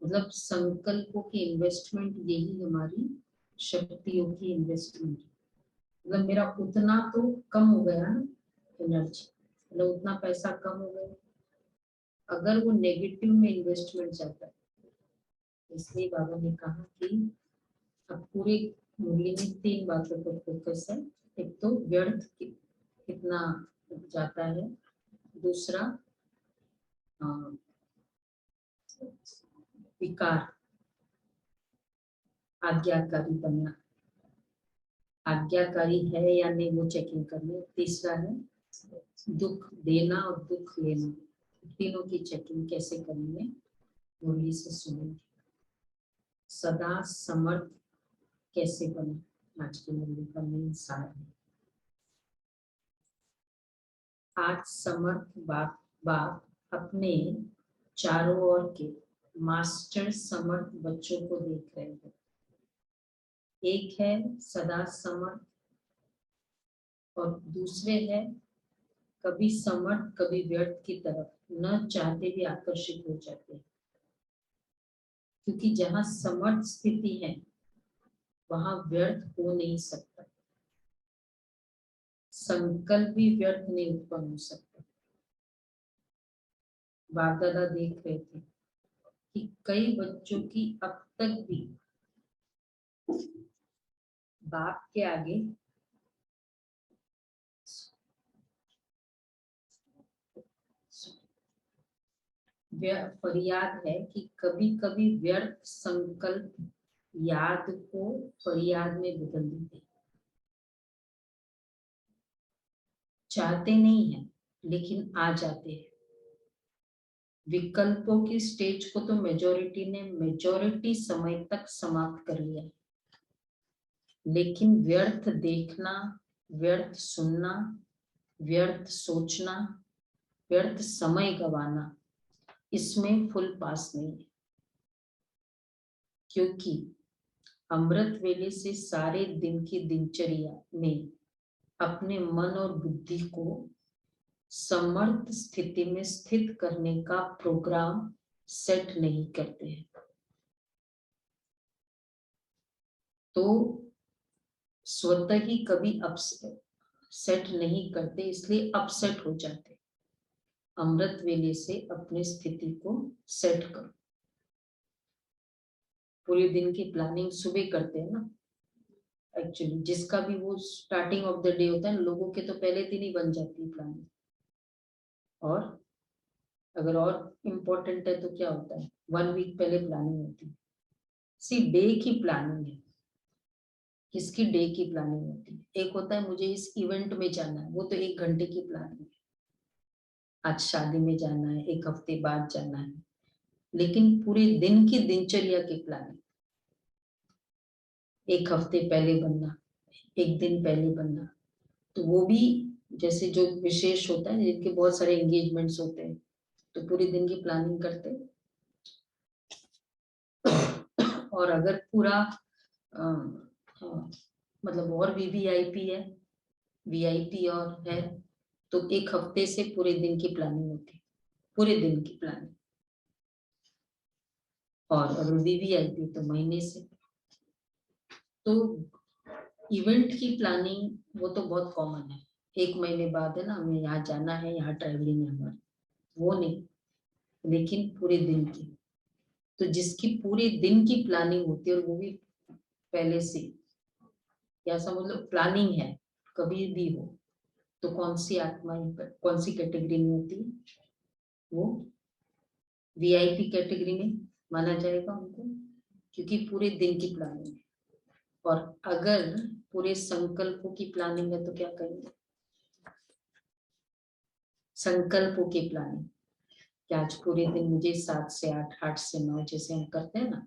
मतलब संकल्पों की इन्वेस्टमेंट, यही हमारी शक्तियों की इन्वेस्टमेंट। मतलब मेरा उतना तो कम हो गया ना एनर्जी, मतलब उतना पैसा कम हो गया, अगर वो नेगेटिव में इन्वेस्टमेंट जाता है। इसलिए बाबा ने कहा कि अब पूरे मुरली में 3 बातों पर फोकस है। एक तो व्यर्थ कितना जाता है, दूसरा विकार, आज्ञाकारी बनना, आज्ञाकारी है या नहीं वो चेकिंग करनी, तीसरा है दुख देना और दुख लेना, तीनों की चेकिंग कैसे करनी है मुरली से सुनेंगे। सदा समर्थ कैसे बने, आज की मुरली का मेन सार है। आज समर्थ बाप अपने चारों ओर के मास्टर समर्थ बच्चों को देख रहे हैं। एक है सदा समर्थ और दूसरे है कभी समर्थ कभी व्यर्थ की तरफ न चाहते भी आकर्षित हो जाते हैं। क्योंकि जहां समर्थ स्थिति है वहां व्यर्थ हो नहीं सकता, संकल्प भी व्यर्थ नहीं उत्पन्न हो सकता। बाप दादा देख रहे थे कि कई बच्चों की अब तक भी बाप के आगे फरियाद है कि कभी कभी व्यर्थ संकल्प याद को फरियाद में बदल देते। चाहते नहीं है लेकिन आ जाते हैं। विकल्पों की स्टेज को तो मेजॉरिटी समय तक समाप्त कर लिया, लेकिन व्यर्थ देखना, व्यर्थ सुनना, व्यर्थ सोचना, व्यर्थ समय गवाना, इसमें फुल पास नहीं है। क्योंकि अमृत वेले से सारे दिन की दिनचर्या में अपने मन और बुद्धि को समर्थ स्थिति में स्थित करने का प्रोग्राम सेट नहीं करते हैं, तो स्वतः ही कभी सेट नहीं करते, इसलिए अपसेट हो जाते। अमृत वेले से अपनी स्थिति को सेट करो। पूरे दिन की प्लानिंग सुबह करते हैं ना, एक्चुअली जिसका भी वो स्टार्टिंग ऑफ द डे होता है, लोगों के तो पहले दिन ही बन जाती है प्लानिंग। और अगर और इम्पोर्टेंट है तो क्या होता है, 1 वीक पहले प्लानिंग होती है। सी डे की प्लानिंग है, किसकी डे की प्लानिंग होती है। एक होता है मुझे इस इवेंट में जाना है, वो तो 1 घंटे की प्लानिंग है। आज शादी में जाना है, 1 हफ्ते बाद जाना है, लेकिन पूरे दिन की दिनचर्या की प्लानिंग 1 हफ्ते पहले बनना, 1 दिन पहले बनना, तो वो भी जैसे जो विशेष होता है जिनके बहुत सारे एंगेजमेंट्स होते हैं तो पूरे दिन की प्लानिंग करते हैं। और अगर पूरा मतलब और भी वीआईपी है, वीआईपी और है तो 1 हफ्ते से पूरे दिन की प्लानिंग होती है, पूरे दिन की प्लानिंग। और अगर वीवीआईपी तो महीने से। तो इवेंट की प्लानिंग वो तो बहुत कॉमन है, 1 महीने बाद है ना, हमें यहाँ जाना है, यहाँ ट्रैवलिंग है हमारी, वो नहीं, लेकिन पूरे दिन की। तो जिसकी पूरे दिन की प्लानिंग होती है और वो भी पहले से, या समझ लो प्लानिंग है कभी भी हो, तो कौन सी आत्मा, कौन सी कैटेगरी में होती है, वो वीआईपी कैटेगरी में माना जाएगा उनको, क्योंकि पूरे दिन की प्लानिंग है। और अगर पूरे संकल्पों की प्लानिंग है तो क्या करेंगे, संकल्पों की प्लानिंग, कि आज पूरे दिन मुझे 7 से 8, 8 से 9 जैसे हम करते हैं ना,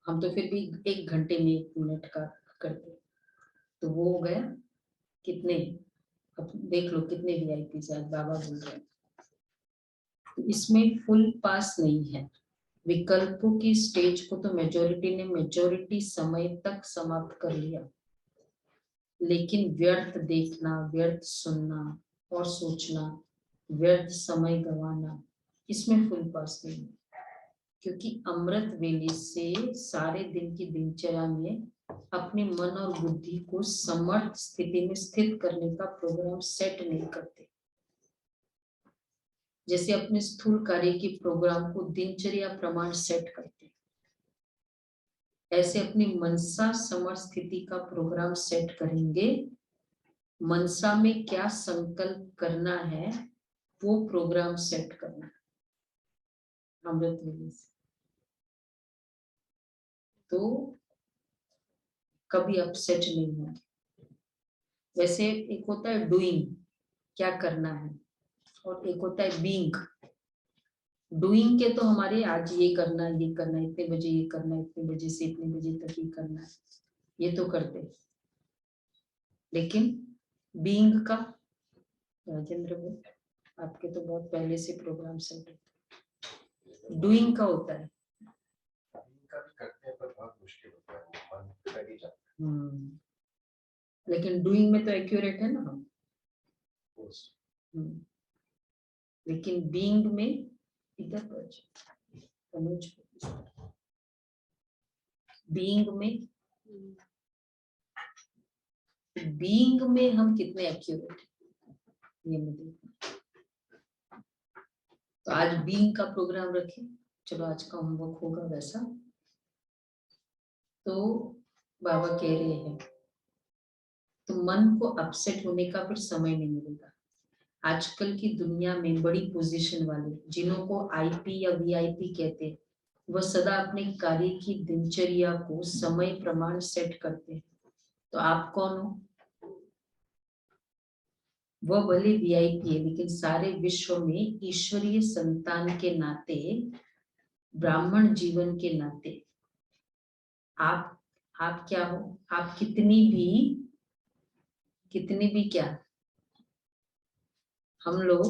हम तो फिर भी 1 घंटे में 1 मिनट का करते हैं, तो वो हो गया कितने, अब देख लो कितने वीआईपी से आज बाबा बोल रहे हैं। तो इसमें फुल पास नहीं है। विकल्पों की स्टेज को तो मेजॉरिटी समय तक समाप्त कर लिया, लेकिन व्यर्थ देखना, व्यर्थ सुनना और सोचना, व्यर्थ समय गंवाना, इसमें फुल पास नहीं है। क्योंकि अमृत वेले से सारे दिन की दिनचर्या में अपने मन और बुद्धि को समर्थ स्थिति में स्थित करने का प्रोग्राम सेट नहीं करते। जैसे अपने स्थूल कार्य के प्रोग्राम को दिनचर्या प्रमाण सेट करते, ऐसे अपनी मनसा समर्थ स्थिति का प्रोग्राम सेट करेंगे। मनसा में क्या संकल्प करना है वो प्रोग्राम सेट करना है अमृत वेले से। तो कभी अपसेट नहीं होंगे। वैसे एक होता है डूइंग, क्या करना है, और एक होता है बीइंग। डूइंग के तो हमारे आज ये करना है, ये करना है, इतने बजे ये करना है, इतने बजे से इतने बजे तक ये करना है, ये तो करते। लेकिन बीइंग का, राजेंद्र भाई आपके तो बहुत पहले से प्रोग्राम सेट है। डूइंग का होता है, करते हैं पर बहुत मुश्किल होता है, मन कर ही जाता है। लेकिन डूइंग में तो एक्यूरेट है ना हम। लेकिन बीइंग में इधर बीइंग में हम कितने एक्यूरेट हैं ये मैं देखूं। तो आज बीइंग का प्रोग्राम रखें। चलो आज का होमवर्क होगा वैसा। तो बाबा कह रहे हैं तो मन को अपसेट होने का फिर समय नहीं मिलेगा। आजकल की दुनिया में बड़ी पोजीशन वाले, जिन्हों को आईपी या वीआईपी कहते हैं, वह सदा अपने कार्य की दिनचर्या को समय प्रमाण सेट करते हैं। तो आप कौन हो? वह भले वीआईपी है, लेकिन सारे विश्व में ईश्वरीय संतान के नाते, ब्राह्मण जीवन के नाते आप क्या हो? आप कितनी भी क्या, हम लोग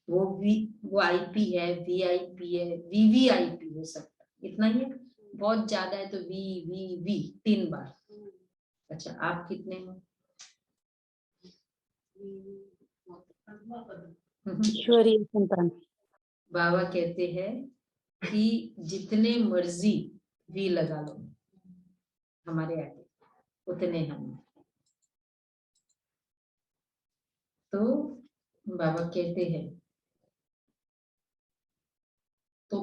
वो आईपी है, वीआईपी है, वीवीआईपी हो सकता है, इतना ही है। बहुत ज्यादा है तो वी 3 बार। अच्छा आप कितने हो? ईश्वरीय संतान। बाबा कहते हैं कि जितने मर्जी वी लगा लो हमारे आगे, उतने हम। तो बाबा कहते हैं तो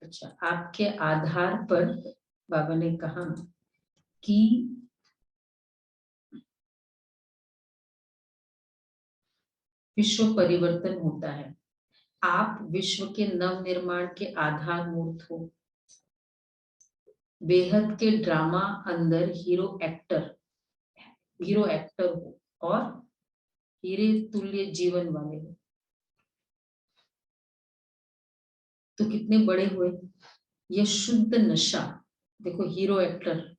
अच्छा, आपके आधार पर बाबा ने कहा कि विश्व परिवर्तन होता है। आप विश्व के नव निर्माण के आधार मूर्त हो। बेहद के ड्रामा अंदर हीरो एक्टर हो और हीरे तुल्य जीवन वाले हो। तो कितने बड़े हुए ये शुद्ध नशा। देखो, हीरो एक्टर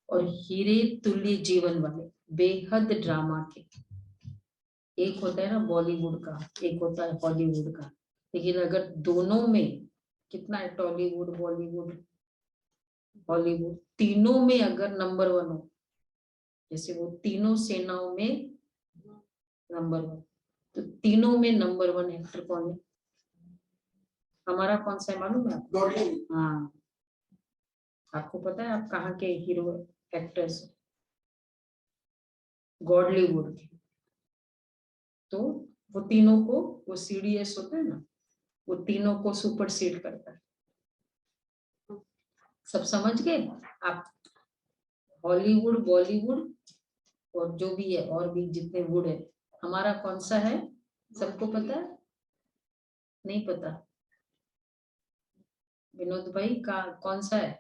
और हीरे तुल्य जीवन वाले, बेहद ड्रामा के। एक होता है ना बॉलीवुड का, एक होता है हॉलीवुड का। लेकिन अगर दोनों में कितना है, टॉलीवुड, बॉलीवुड, हॉलीवुड, तीनों में अगर नंबर 1 हो, जैसे वो तीनों सेनाओं में नंबर 1, तो तीनों में नंबर 1 एक्टर कौन है? हमारा कौन सा है मालूम है आपको? हाँ, आपको पता है आप कहाँ के हीरो एक्टर्स? गॉडलीवुड के। तो वो तीनों को, वो सीडीएस होता है ना, वो तीनों को सुपरसीड करता है। सब समझ गए आप? हॉलीवुड, बॉलीवुड और जो भी है, और भी जितने वुड है, हमारा कौन सा है? सबको पता है? नहीं पता? विनोद भाई का कौन सा है?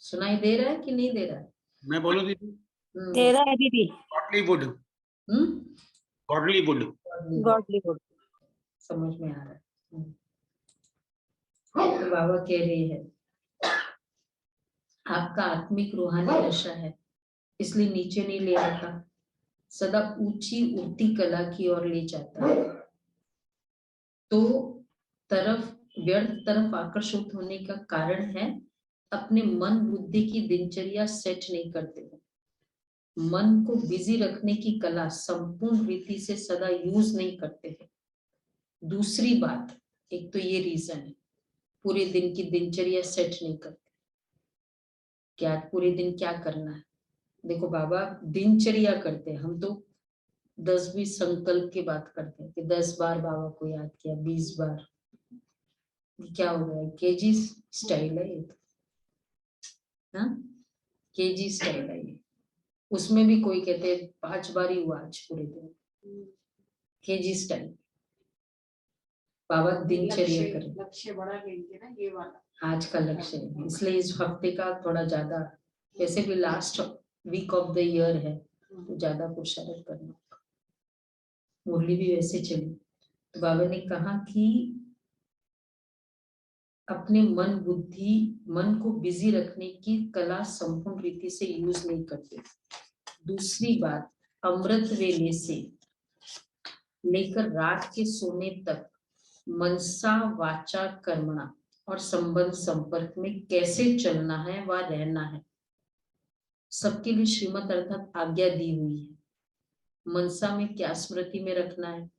सुनाई दे रहा है कि नहीं दे रहा है? मैं बोलूं दीदी? दे रहा है दीदी। गॉडलीवुड। गॉडलीवुड समझ में आ रहा है। तो बाबा कह रहे हैं आपका आत्मिक रूहानी नशा है, इसलिए नीचे नहीं ले आता। सदा ऊंची उड़ती कला की ओर ले जाता है, तो व्यर्थ तरफ आकर्षित होने का कारण है अपने मन बुद्धि की दिनचर्या सेट नहीं करते हो, मन को बिजी रखने की कला संपूर्ण रीति से सदा यूज नहीं करते हैं। दूसरी बात, एक तो ये रीजन है, पूरे दिन की दिनचर्या सेट नहीं करते। क्या पूरे दिन क्या करना है? देखो बाबा दिनचर्या करते हैं, हम तो 10-20 संकल्प की बात करते हैं कि 10 बार बाबा को याद किया, 20 बार। क्या हो गया? केजी स्टाइल है ये तो, हाँ केजी स्टाइल है ये। उसमें भी कोई कहते हैं 5 बार ही हुआ आज पूरे दिन, केजी स्टाइल। बाबा दिनचर्या करें, लक्ष्य बड़ा लेंगे ना ये वाला आज का लक्ष्य है, इसलिए इस हफ्ते का थोड़ा ज्यादा, वैसे भी last week of the year है तो ज्यादा पुरुषार्थ करना। मुरली भी वैसे चली, तो बाबा ने कहा कि अपने मन को बिजी रखने की कला संपूर्ण रीति से यूज नहीं करते। दूसरी बात, अमृत वेले से लेकर रात के सोने तक मनसा वाचा कर्मणा और संबंध संपर्क में कैसे चलना है व रहना है, सबके लिए श्रीमत अर्थात आज्ञा दी हुई है। मनसा में क्या स्मृति में रखना है,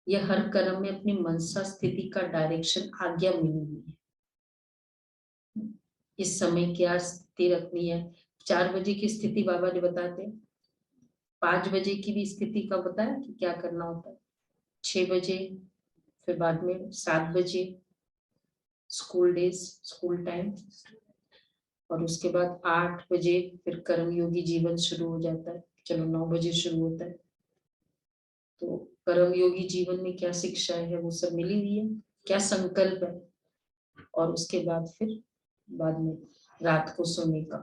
यह हर कर्म में अपनी मनसा स्थिति का डायरेक्शन आज्ञा मिली हुई है। इस समय क्या स्थिति रखनी है, 4 बजे की स्थिति बाबा ने बताते, 5 बजे की भी स्थिति का बताया कि क्या करना होता है, 6 बजे, फिर बाद में 7 बजे स्कूल डेज, स्कूल टाइम, और उसके बाद 8 बजे फिर कर्मयोगी जीवन शुरू हो जाता है। चलो 9 बजे शुरू होता है, तो कर्मयोगी जीवन में क्या शिक्षा है वो सब मिली हुई है, क्या संकल्प है, और उसके बाद फिर बाद में रात को सोने का।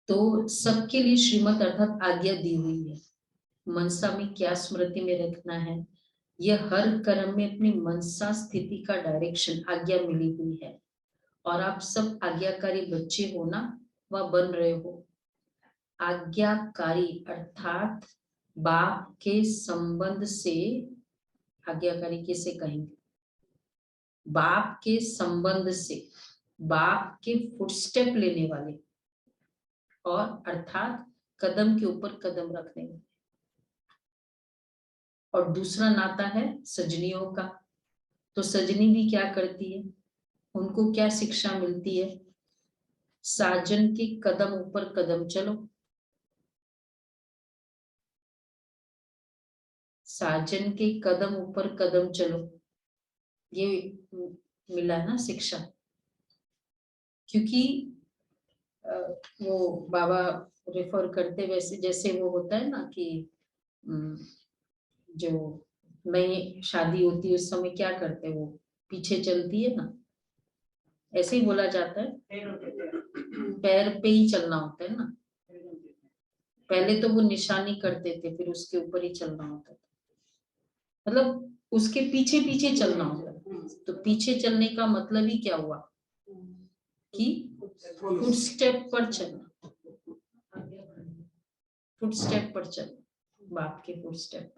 तो सबके लिए श्रीमत अर्थात आज्ञा दी हुई है। मनसा में क्या स्मृति में रखना है, यह हर कर्म में अपनी मनसा स्थिति का डायरेक्शन आज्ञा मिली हुई है। और आप सब आज्ञाकारी बच्चे हो ना, व बन रहे हो। आज्ञाकारी अर्थात बाप के संबंध से, आज्ञाकारी किसे कहेंगे, बाप के संबंध से, बाप के फुटस्टेप लेने वाले, और अर्थात कदम के ऊपर कदम रखने वाले। और दूसरा नाता है सजनियों का, तो सजनी भी क्या करती है, उनको क्या शिक्षा मिलती है, साजन के कदम ऊपर कदम चलो, साजन के कदम ऊपर कदम चलो, ये मिला ना शिक्षा। क्योंकि वो बाबा रेफर करते वैसे, जैसे वो होता है ना कि जो नई शादी होती है उस समय क्या करते हैं, वो पीछे चलती है ना, ऐसे ही बोला जाता है, पैर पे ही चलना होता है ना। पहले तो वो निशानी करते थे, फिर उसके ऊपर ही चलना होता था, मतलब उसके पीछे पीछे चलना होता है। तो पीछे चलने का मतलब ही क्या हुआ कि फुटस्टेप पर चलना, फुटस्टेप पर चलना, बाप के फुटस्टेप।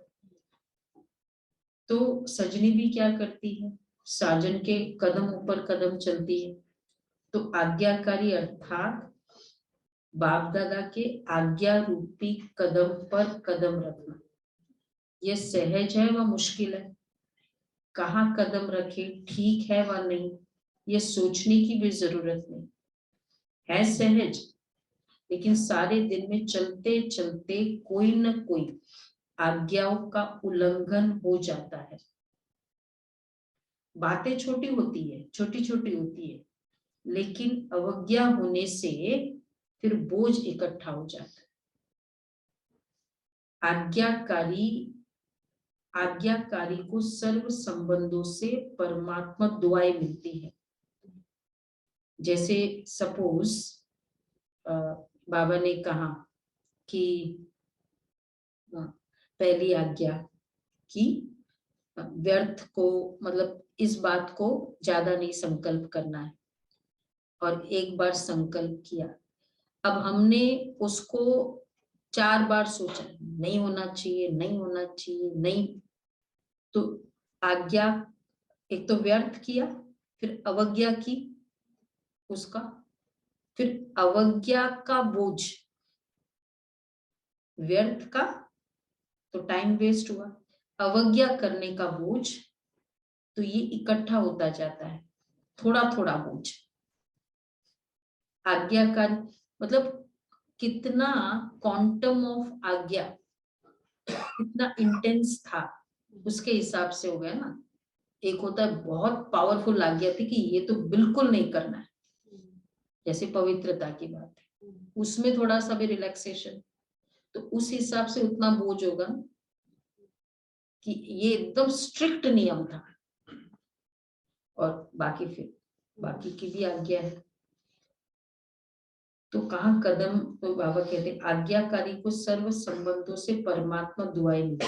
तो सजनी भी क्या करती है, साजन के कदम ऊपर कदम चलती है। तो आज्ञाकारी अर्थात बाप दादा के आज्ञा रूपी कदम पर कदम रखना, यह सहज है व मुश्किल है। कहाँ कदम रखे, ठीक है व नहीं, यह सोचने की भी जरूरत नहीं है, सहज। लेकिन सारे दिन में चलते चलते कोई न कोई आज्ञाओं का उल्लंघन हो जाता है। बातें छोटी होती है, छोटी छोटी होती है, लेकिन अवज्ञा होने से फिर बोझ इकट्ठा हो जाता है। आज्ञाकारी को सर्व संबंधों से परमात्मा दुआएं मिलती है। जैसे सपोज बाबा ने कहा कि पहली आज्ञा कि व्यर्थ को, मतलब इस बात को ज्यादा नहीं संकल्प करना है, और एक बार संकल्प किया, अब हमने उसको 4 बार सोचा, नहीं होना चाहिए, नहीं होना चाहिए, नहीं, तो आज्ञा, एक तो व्यर्थ किया, फिर अवज्ञा की उसका, फिर अवज्ञा का बोझ, व्यर्थ का तो टाइम वेस्ट हुआ, अवज्ञा करने का बोझ, तो ये इकट्ठा होता जाता है, थोड़ा थोड़ा बोझ। आज्ञाकारी मतलब कितना क्वांटम ऑफ आज्ञा कितना इंटेंस था, उसके हिसाब से हो गया ना। एक होता है बहुत पावरफुल आज्ञा थी कि ये तो बिल्कुल नहीं करना है, जैसे पवित्रता की बात है, उसमें थोड़ा सा भी रिलैक्सेशन, तो उस हिसाब से उतना बोझ होगा कि ये एकदम स्ट्रिक्ट नियम था। और बाकी फिर बाकी की भी आज्ञा है, तो कहाँ कदम, तो बाबा कहते हैं आज्ञाकारी को सर्व संबंधों से परमात्मा दुआएं मिलती।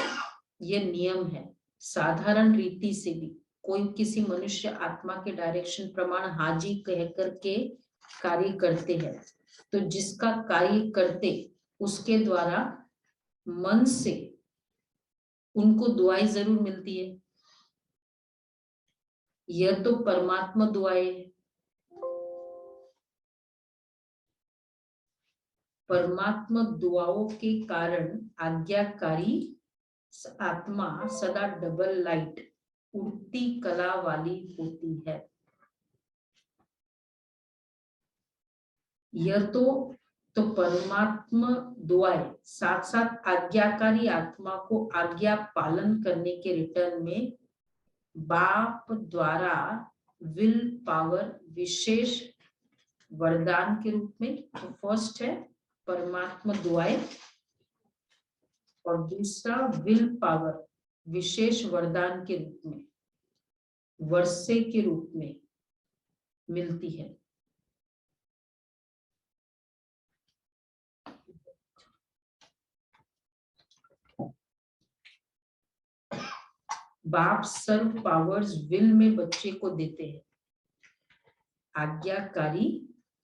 ये नियम है, साधारण रीति से भी कोई किसी मनुष्य आत्मा के डायरेक्शन प्रमाण हाजी कह करके कार्य करते हैं, तो जिसका कार्य करते उसके द्वारा मन से उनको दुआएं जरूर मिलती है। यह तो परमात्मा दुआएं है, परमात्मा दुआओं के कारण आज्ञाकारी आत्मा सदा डबल लाइट उड़ती कला वाली होती है। यह तो परमात्मा दुआएं साथ साथ आज्ञाकारी आत्मा को आज्ञा पालन करने के रिटर्न में बाप द्वारा विल पावर विशेष वरदान के रूप में, तो फर्स्ट है परमात्मा दुआएं, और दूसरा विल पावर विशेष वरदान के रूप में, वर्षे के रूप में मिलती है। बाप सर्व पावर्स विल में बच्चे को देते हैं, आज्ञाकारी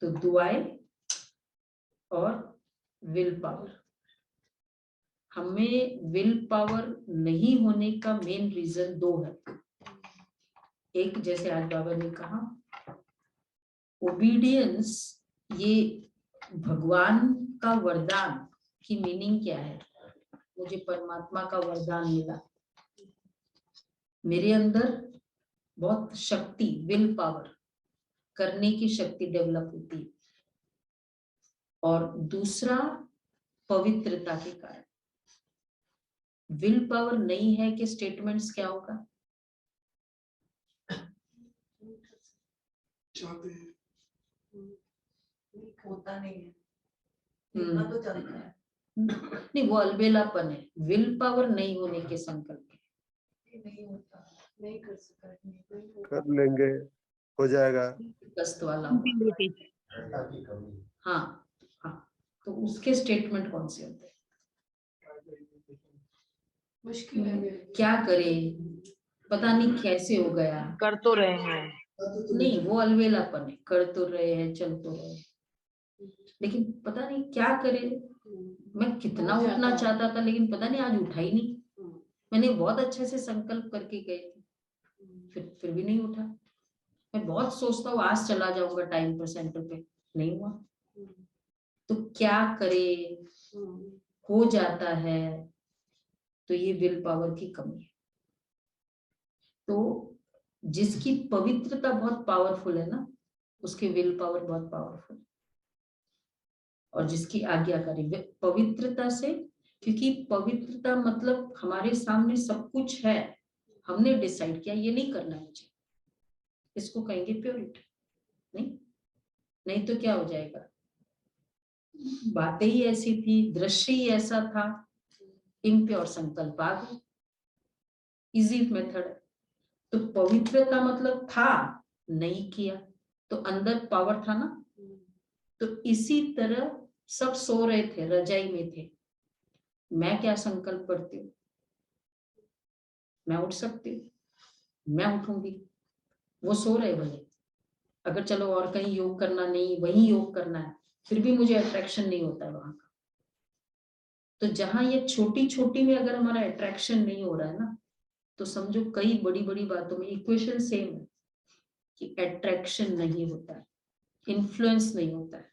तो दुआएं और विल पावर। हमें विल पावर नहीं होने का मेन रीजन दो है। एक, जैसे आज बाबा ने कहा, ओबीडियंस, ये भगवान का वरदान की मीनिंग क्या है? मुझे परमात्मा का वरदान मिला, मेरे अंदर बहुत शक्ति, विल पावर, करने की शक्ति डेवलप होती है। और दूसरा पवित्रता के कारण। विल पावर नहीं है कि स्टेटमेंट्स क्या होगा? होता नहीं है, इतना तो चलता है। नहीं, वो अलबेलापन है, विल पावर नहीं होने के संकल्प। नहीं होता, नहीं कर सकता, कर लेंगे, हो जाएगा। कष्ट वाला होगा। दृढ़ता की कमी। हाँ हाँ, तो उसके स्टेटमेंट कौन से होते हैं? मुश्किल है। क्या करे, पता नहीं कैसे हो गया, कर तो रहे हैं। नहीं वो अलबेलापन है, कर तो रहे हैं, चल तो रहे हैं, लेकिन पता नहीं क्या करे। मैं कितना उठना चाहता था, लेकिन पता नहीं आज उठा ही नहीं। मैंने बहुत अच्छे से संकल्प करके गए थे, फिर भी नहीं उठा। मैं बहुत सोचता हूँ आज चला जाऊंगा टाइम पर सेंटर पे, नहीं हुआ। तो क्या करे, हो जाता है, तो ये विल पावर की कमी है। तो जिसकी पवित्रता बहुत पावरफुल है ना, उसकी विल पावर बहुत पावरफुल, और जिसकी आज्ञाकारी पवित्रता से, क्योंकि पवित्रता मतलब हमारे सामने सब कुछ है, हमने डिसाइड किया ये नहीं करना मुझे, इसको कहेंगे प्योरिटी। नहीं तो क्या हो जाएगा, बातें ही ऐसी थी, दृश्य ही ऐसा था, इम्प्योर संकल्प आ गए। Easy method. तो पवित्रता मतलब था, नहीं किया, तो अंदर पावर था ना। तो इसी तरह सब सो रहे थे, रजाई में थे, मैं क्या संकल्प करती हूँ, मैं उठ सकती हूँ, मैं उठूंगी, वो सो रहे भले, अगर चलो और कहीं योग करना नहीं, वही योग करना है, फिर भी मुझे अट्रैक्शन नहीं होता है वहां का। तो जहां ये छोटी छोटी में अगर हमारा अट्रैक्शन नहीं हो रहा है ना, तो समझो कई बड़ी बड़ी बातों में इक्वेशन सेम है कि अट्रैक्शन नहीं होता है, इन्फ्लुएंस नहीं होता है,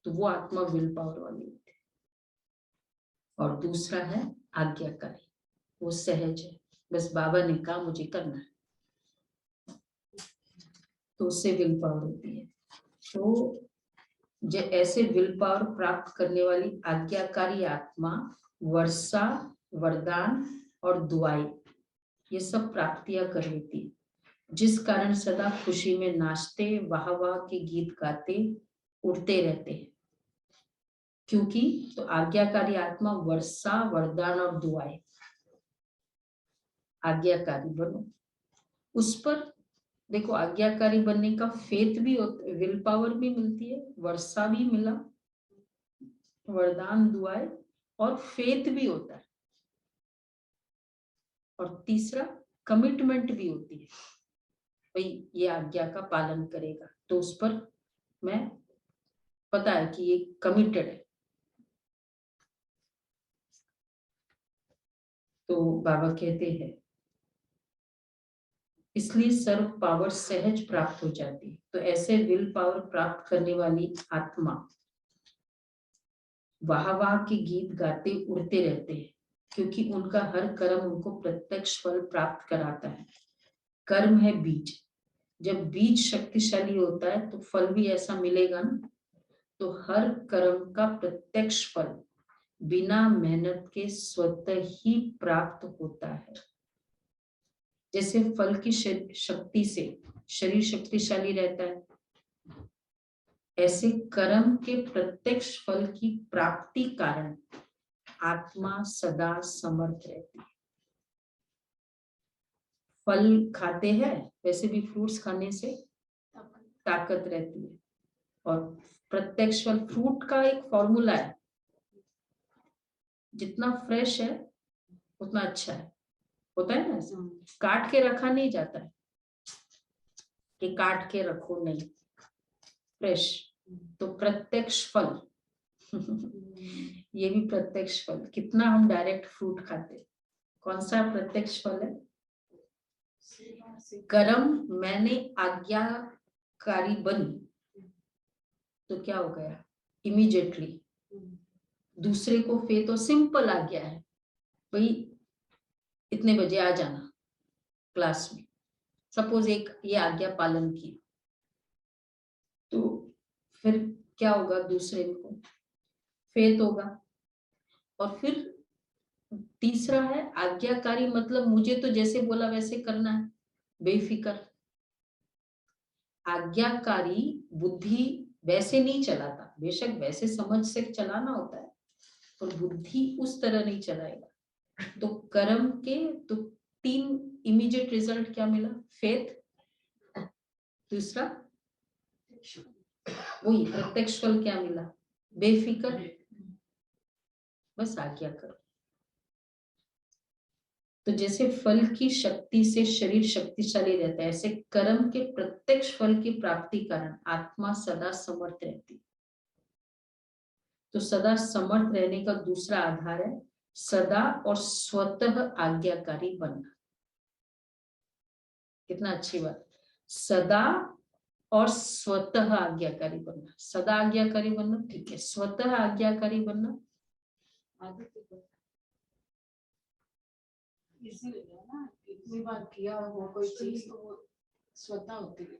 तो वो आत्मा विल पावर वाली होती है। और दूसरा है आज्ञाकारी, वो सहज है, बस बाबा ने कहा मुझे करना है, तो उससे विल पावर होती है। तो जो ऐसे विल पावर प्राप्त करने वाली आज्ञाकारी आत्मा वर्षा, वरदान और दुआई ये सब प्राप्तियां कर लेती है, जिस कारण सदा खुशी में नाचते, वाह वाह के गीत गाते, उड़ते रहते हैं। क्योंकि तो आज्ञाकारी आत्मा वर्षा, वरदान और दुआई, आज्ञाकारी बनो। उस पर देखो आज्ञाकारी बनने का फेथ भी होता, विल पावर भी मिलती है, वर्षा भी मिला, वरदान, दुआएं और फेथ भी होता है, और तीसरा कमिटमेंट भी होती है, भाई ये आज्ञा का पालन करेगा, तो उस पर मैं पता है कि ये कमिटेड है। तो बाबा कहते हैं इसलिए सर्व पावर सहज प्राप्त हो जाती है। तो ऐसे विल पावर प्राप्त करने वाली आत्मा वाह वाह के गीत गाते उड़ते रहते हैं, क्योंकि उनका हर कर्म उनको प्रत्यक्ष फल प्राप्त कराता है। कर्म है बीज, जब बीज शक्तिशाली होता है तो फल भी ऐसा मिलेगा ना। तो हर कर्म का प्रत्यक्ष फल बिना मेहनत के स्वतः ही प्राप्त होता है। जैसे फल की शक्ति से शरीर शक्तिशाली रहता है, ऐसे कर्म के प्रत्यक्ष फल की प्राप्ति कारण आत्मा सदा समर्थ रहती है। फल खाते हैं, वैसे भी फ्रूट्स खाने से ताकत रहती है, और प्रत्यक्ष फल, फ्रूट का एक फॉर्मूला है, जितना फ्रेश है उतना अच्छा है, होता है ना, काट के रखा नहीं जाता है कि काट के रखो, नहीं, फ्रेश। तो प्रत्यक्ष फल ये भी प्रत्यक्ष फल। कितना हम डायरेक्ट फ्रूट खाते, कौन सा प्रत्यक्ष फल है? कर्म मैंने आज्ञाकारी बनी तो क्या हो गया, इमीडिएटली दूसरे को फेथ और सिंपल आज्ञा है, भाई इतने बजे आ जाना क्लास में, सपोज एक ये आज्ञा पालन की, तो फिर क्या होगा, दूसरे को फेथ होगा। और फिर तीसरा है आज्ञाकारी, मतलब मुझे तो जैसे बोला वैसे करना है, बेफिक्र। आज्ञाकारी बुद्धि वैसे नहीं चलाता, बेशक वैसे समझ से चलाना होता है, पर बुद्धि उस तरह नहीं चलाएगा। तो कर्म के तो 3 इमीडिएट रिजल्ट क्या मिला, फेथ, दूसरा वही प्रत्यक्ष फल क्या मिला, बेफिक्र, बस आज्ञा करो। तो जैसे फल की शक्ति से शरीर शक्तिशाली रहता है, ऐसे कर्म के प्रत्यक्ष फल की प्राप्ति कारण आत्मा सदा समर्थ रहती है। तो सदा समर्थ रहने का दूसरा आधार है सदा और स्वतः आज्ञाकारी बनना। कितना अच्छी बात, सदा और स्वतः आज्ञाकारी बनना। सदा आज्ञाकारी बनना ठीक है, स्वतः आज्ञाकारी बनना इजी हो गया ना, इतनी बार किया हो कोई चीज तो वो स्वतः होती है।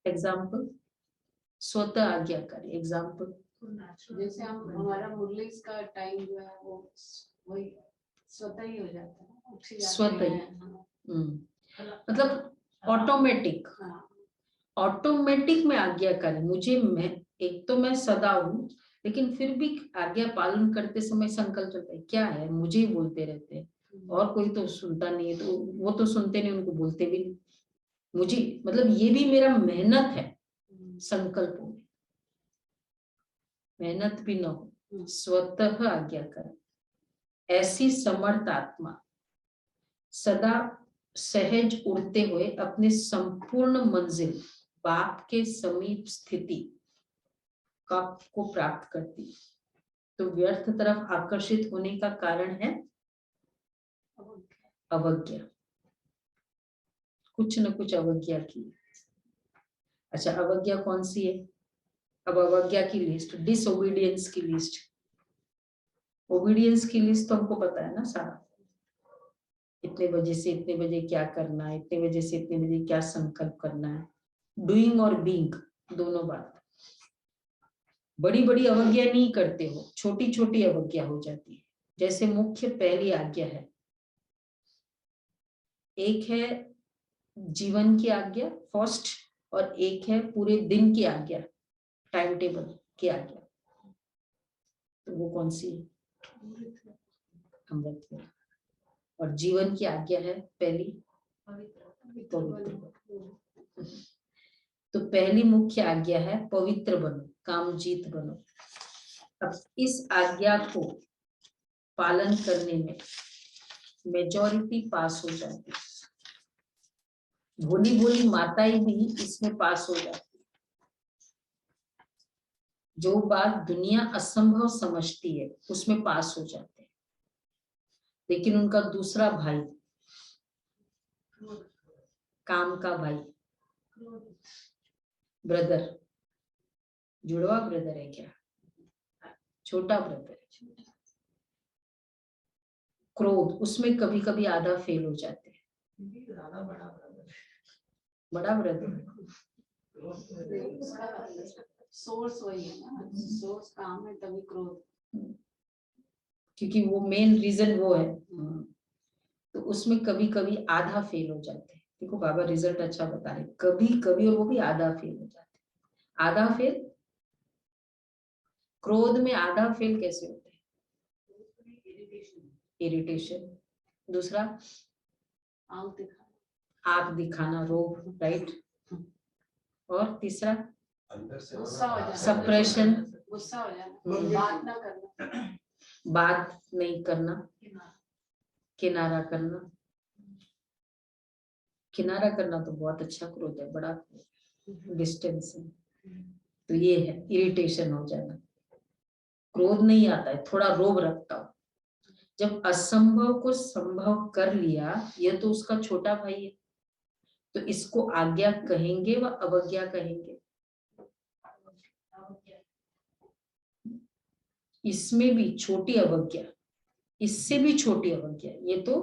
एग्जाम्पल, स्वतः आज्ञाकारी एग्जाम्पल, जैसे हम हमारा मुरली का टाइम जो है वो वही स्वतः ही हो जाता है, उठ जाते स्वतः ही। हैं। मतलब ऑटोमेटिक, ऑटोमेटिक में आज्ञाकारी। मुझे, मैं एक तो मैं सदा हूँ, लेकिन फिर भी आज्ञा पालन करते समय संकल्प चलता है, क्या है मुझे ही बोलते रहते हैं और कोई तो सुनता नहीं है, तो वो तो सुनते नहीं, उनको बोलते भी नहीं, मुझे, मतलब ये भी मेरा मेहनत है संकल्पों में, मेहनत भी न हो, स्वतः आज्ञाकारी। ऐसी समर्थ आत्मा सदा सहज उड़ते हुए अपने संपूर्ण मंजिल बाप के समीप स्थिति को प्राप्त करती है। तो व्यर्थ तरफ आकर्षित होने का कारण है अवज्ञा, कुछ न कुछ अवज्ञा की। अच्छा, अवज्ञा कौन सी है? अब अवज्ञा की लिस्ट, डिसओबीडियंस की लिस्ट। ओबीडियंस की लिस्ट तो हमको पता है ना सारा, इतने बजे से इतने बजे क्या करना है, इतने बजे से इतने बजे क्या संकल्प करना है, डूइंग और बीइंग दोनों बात। बड़ी बड़ी अवज्ञा नहीं करते हो, छोटी छोटी अवज्ञा हो जाती है। जैसे मुख्य पहली आज्ञा है, एक है जीवन की आज्ञा फर्स्ट, और एक है पूरे दिन की आज्ञा, टाइम टेबल की आज्ञा। तो वो कौन सी है? अमृत वेला। और जीवन की आज्ञा है पहली पवित्र। तो पहली मुख्य आज्ञा है पवित्र बनो, कामजीत बनो। अब इस आज्ञा को पालन करने में मेजॉरिटी पास हो जाती है, भोली भोली माताएं भी इसमें पास हो जाती है। जो बात दुनिया असंभव समझती है उसमें पास हो जाते हैं, लेकिन उनका दूसरा भाई, काम का भाई, ब्रदर, जुड़वा ब्रदर है क्या, छोटा ब्रदर, क्रोध, उसमें कभी कभी आधा फेल हो जाते हैं। बड़ा ब्रदर सोर्स वही है ना, सोर्स काम है तभी क्रोध, क्योंकि वो मेन रीजन वो है। तो उसमें कभी कभी आधा फेल हो जाते हैं। देखो बाबा रिजल्ट अच्छा बता रहे, कभी कभी, और वो भी आधा फेल हो जाते हैं। आधा फेल, क्रोध में आधा फेल कैसे होते हैं? इरिटेशन। दूसरा आंख दिखाना, रोग, राइट। और तीसरा अंदर से गुस्सा हो जाना, सप्रेशन, गुस्सा हो जाना, बात ना करना, बात नहीं करना, किनारा करना। किनारा करना तो बहुत अच्छा क्रोध है, बड़ा डिस्टेंस है। तो ये है इरिटेशन हो जाना। क्रोध नहीं आता है, थोड़ा रोब रखता हूं। जब असंभव को संभव कर लिया, ये तो उसका छोटा भाई है, तो इसको आज्ञा कहेंगे व अवज्ञा कहेंगे? इसमें भी छोटी अवज्ञा, इससे भी छोटी अवज्ञा, ये तो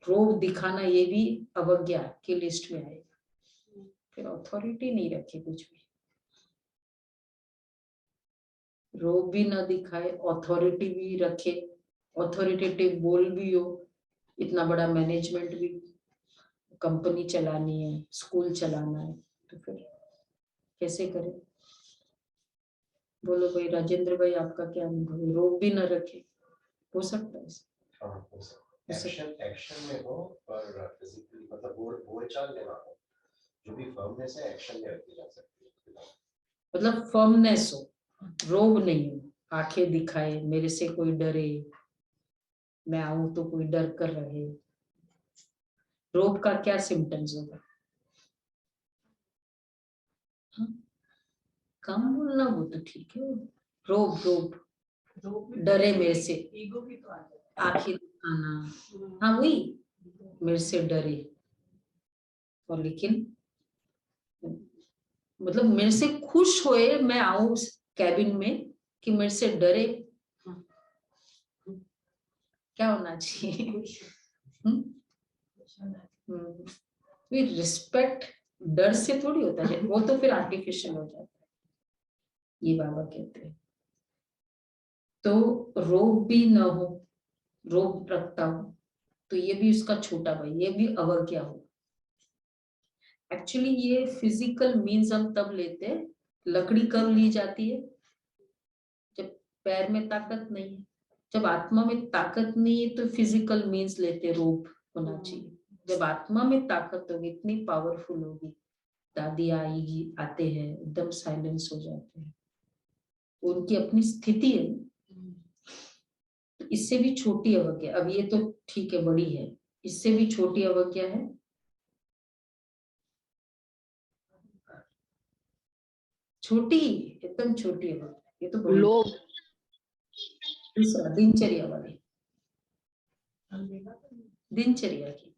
रोब दिखाना, ये भी अवज्ञा की लिस्ट में आएगा। फिर अथॉरिटी नहीं रखी कुछ भी, रोब भी ना दिखाए, अथॉरिटी भी रखे, अथॉरिटेटिव बोल भी हो, इतना बड़ा मैनेजमेंट भी, कंपनी चलानी है, स्कूल चलाना है, तो फिर कैसे करें? बोलो भाई राजेंद्र भाई, आपका क्या अनुभव है? रोब भी ना रखे, हो सकता है? एक्शन में हो और फिजिकली, मतलब वो चाल लेना हो, जो भी फर्मनेस है एक्शन में रखी जा सकती है। मतलब फर्मनेस हो, रोब नहीं हो, आंखें दिखाए, मेरे से कोई डरे, मैं आऊं तो कोई डर कर रहे। रोब का क्या सिम्टम्स होगा? हाँ? कम बोलना वो तो ठीक है, रोब रोब, डरे मेरे से, आंखें दिखाना, हाँ वही, मेरे से डरे। और लेकिन मतलब मेरे से खुश होए, मैं आऊं उस कैबिन में, कि मेरे से डरे, क्या होना चाहिए? फिर रिस्पेक्ट डर से थोड़ी होता है, वो तो फिर आर्टिफिशियल हो जाता है, ये बाबा कहते हैं। तो रोब भी न हो, रोब रखता हो, तो ये भी उसका छोटा भाई, ये भी अवज्ञा हो। एक्चुअली ये फिजिकल मीन्स हम तब लेते हैं, लकड़ी कब ली जाती है? जब पैर में ताकत नहीं है। जब आत्मा में ताकत नहीं है तो फिजिकल मीन्स लेते, रोब होना चाहिए। जब आत्मा में ताकत होगी, इतनी पावरफुल होगी, दादी आएगी, आते हैं, एकदम साइलेंस हो जाते हैं, उनकी अपनी स्थिति है। तो इससे भी छोटी अवज्ञा, अब ये तो ठीक है बड़ी है, इससे भी छोटी अवज्ञा है छोटी, एकदम छोटी अवज्ञा, ये तो बड़ी। लोभ, दूसरा दिनचर्या वाली, दिनचर्या की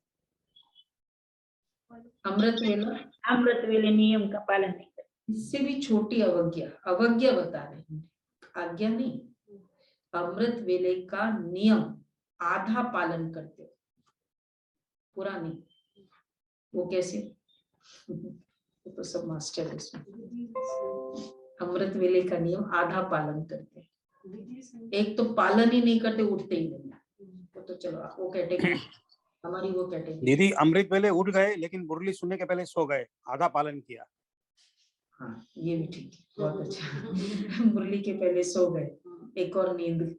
अमृत वेला, अमृत वेले नियम का पालन नहीं करते। इससे भी छोटी अवज्ञा, अवज्ञा बता रहे हैं, आज्ञा नहीं। अमृत वेले का नियम आधा पालन करते हो, पूरा नहीं। वो कैसे? वो तो सब मास्टर है इसमें। अमृत वेले का नियम आधा पालन करते हैं। एक तो पालन ही नहीं करते, उठते ही नहीं। वो तो चलो वो कैटेगरी, हमारी वो कैटेगरी। दीदी अमृत वेले उठ गए लेकिन मुरली सुनने के पहले सो गए, आधा पालन किया। हाँ ये भी ठीक है, बहुत अच्छा। मुरली के पहले सो गए, एक और नींद।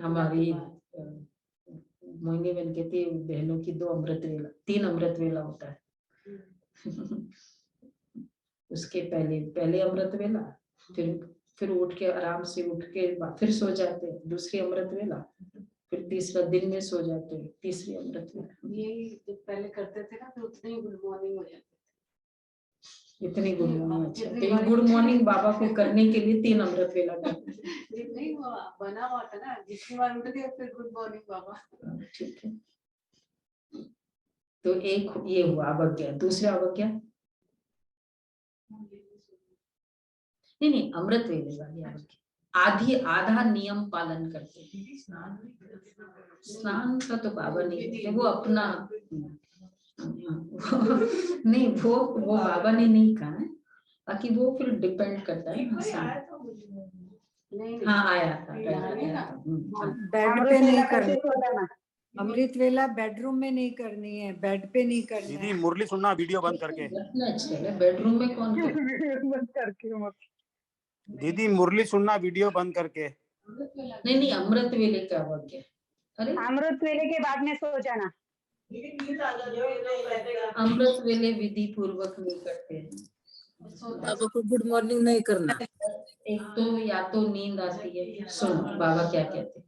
हमारी मोहिनी बहन कहती है बहनों की 2 अमृत वेला, 3 अमृत वेला होता है। उसके पहले अमृत वेला, फिर उठ के आराम से उठ के फिर सो जाते हैं, दूसरी अमृत वेला, फिर तीसरा दिन में सो जाते हैं, तीसरी अमृत वेला। यही जब पहले करते थे ना, फिर उतने ही गुड मॉर्निंग हो जाते थे। इतनी गुड मॉर्निंग। अच्छा, तो गुड मॉर्निंग बाबा को करने के लिए 3 अमृत वेला करते हैं। नहीं वो बना हुआ था ना, जितनी बार उठ गए फिर गुड मॉर्निंग बाबा। ठीक है, तो एक ये हुआ अवज्ञा। दूसरा अवज्ञा नहीं, अमृत वेले वाली अवज्ञा, आधा नियम पालन करते हैं। स्नान का तो बाबा नहीं करते, वो अपना नहीं, वो बाबा ने नहीं कहा है, बाकी वो फिर डिपेंड करता है। हाँ आया था, बेड पे नहीं करना, अमृत वेला बेडरूम में नहीं करनी है, बेड पे नहीं करनी है। दीदी मुरली सुनना वीडियो बंद करके। बेडरूम में कौन करके? दीदी मुरली सुनना वीडियो बंद करके। नहीं, अमृत वेले का अवज्ञा। अरे अमृत वेले के बाद में सो जाना। अमृत वेले विधि पूर्वक नहीं करते हैं। बाबा को गुड मॉर्निंग नहीं करना। एक तो या तो नींद आती है, सुनो बाबा क्या कहते हैं।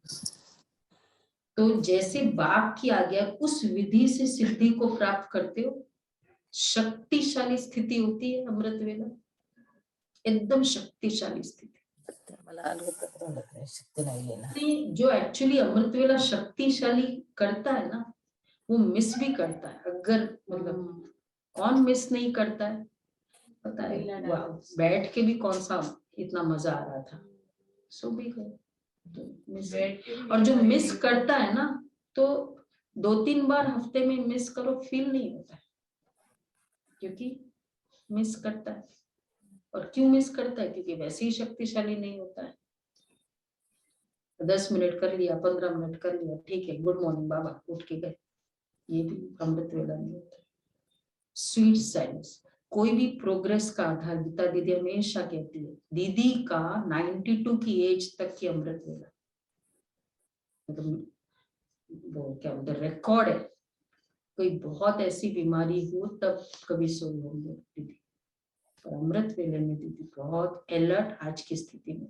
तो जैसे बाप की आज्ञा उस विधि से सिद्धि को प्राप्त करते हो, शक्तिशाली स्थिति होती है अमृत वेला, एकदम शक्तिशाली स्थिति। जो एक्चुअली अमृत वेला शक्तिशाली करता है ना, वो मिस भी करता है। अगर मतलब कौन मिस नहीं करता है, पता है बैठ के भी कौन सा इतना मजा आ रहा था, सो भी गए तो मिस। और जो मिस करता है ना, तो 2-3 बार हफ्ते में मिस करो, फील नहीं होता है, क्योंकि मिस करता है। और क्यों मिस करता है? क्योंकि वैसे ही शक्तिशाली नहीं होता है। 10 मिनट कर लिया, 15 मिनट कर लिया, ठीक है, गुड मॉर्निंग बाबा, उठ के गए, ये भी अमृत वेला नहीं होता। स्वीट साइलेंस, कोई भी प्रोग्रेस का आधार, गीता दीदी हमेशा कहती है, दीदी का 92 की एज तक की अमृत वेला, मतलब वो क्या बोलते हैं, रिकॉर्ड है। कोई बहुत ऐसी बीमारी हो तब कभी सोई होंगे दीदी, पर अमृत वेले में दीदी बहुत अलर्ट आज की स्थिति में।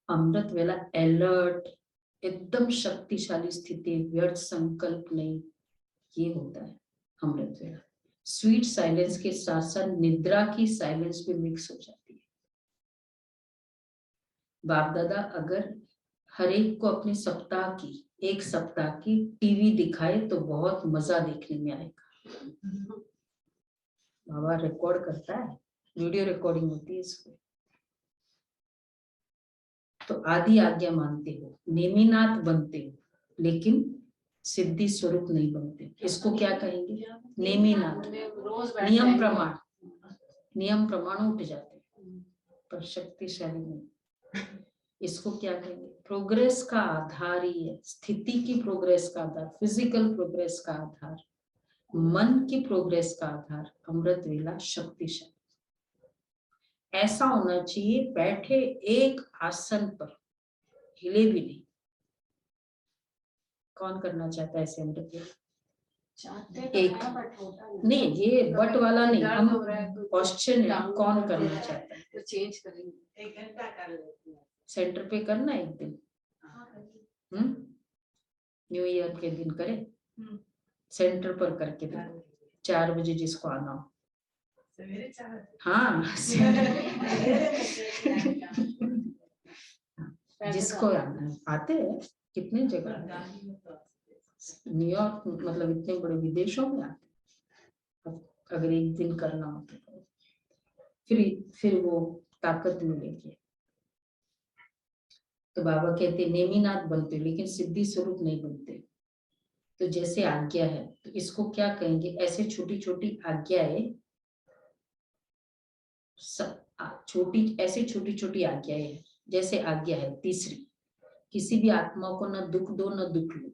अमृत वेला अलर्ट, एकदम शक्तिशाली स्थिति, व्यर्थ संकल्प नहीं, ये होता है अमृत वेला। स्वीट साइलेंस के साथ साथ निद्रा की साइलेंस भी मिक्स हो जाती है। बाप दादा अगर हर एक को अपने सप्ताह की, एक सप्ताह की टीवी दिखाए तो बहुत मजा देखने में आएगा। बाबा रिकॉर्ड करता है, वीडियो रिकॉर्डिंग होती है इसको। तो आदि आज्ञा मानते हो, नेमिनाथ बनते हो, लेकिन सिद्धि स्वरूप नहीं बनते। इसको क्या कहेंगे? नेमिनाथ, नियम प्रमाण। नियम प्रमाण उठ जाते हैं पर शक्तिशाली नहीं। इसको क्या कहेंगे? प्रोग्रेस का आधार ही है, स्थिति की प्रोग्रेस का आधार, फिजिकल प्रोग्रेस का आधार, मन की प्रोग्रेस का आधार अमृत वेला शक्तिशाली। ऐसा होना चाहिए बैठे एक आसन पर, हिले भी नहीं। कौन करना चाहता है ऐसे अमृत वेला? एक नहीं, ये बट वाला नहीं, हम क्वेश्चन है कौन करना चाहता है? तो चेंज करेंगे, 1 घंटा कर लेते हैं। सेंटर पे करना एक दिन, न्यू ईयर के दिन करें, सेंटर पर करके देखो, 4 बजे जिसको आना हो। हाँ जिसको आना है आते हैं, कितने जगह आते हैं। न्यूयॉर्क मतलब इतने बड़े विदेशों में आते हैं। अगर एक दिन करना हो तो फिर वो ताकत मिलेगी। तो बाबा कहते नेमिनाथ बनते लेकिन सिद्धि स्वरूप नहीं बनते। तो जैसे आज्ञा है तो इसको क्या कहेंगे, ऐसे छोटी छोटी आज्ञाएं, ऐसे छोटी छोटी आज्ञाएं हैं। जैसे आज्ञा है तीसरी, किसी भी आत्मा को न दुख दो न दुख लो।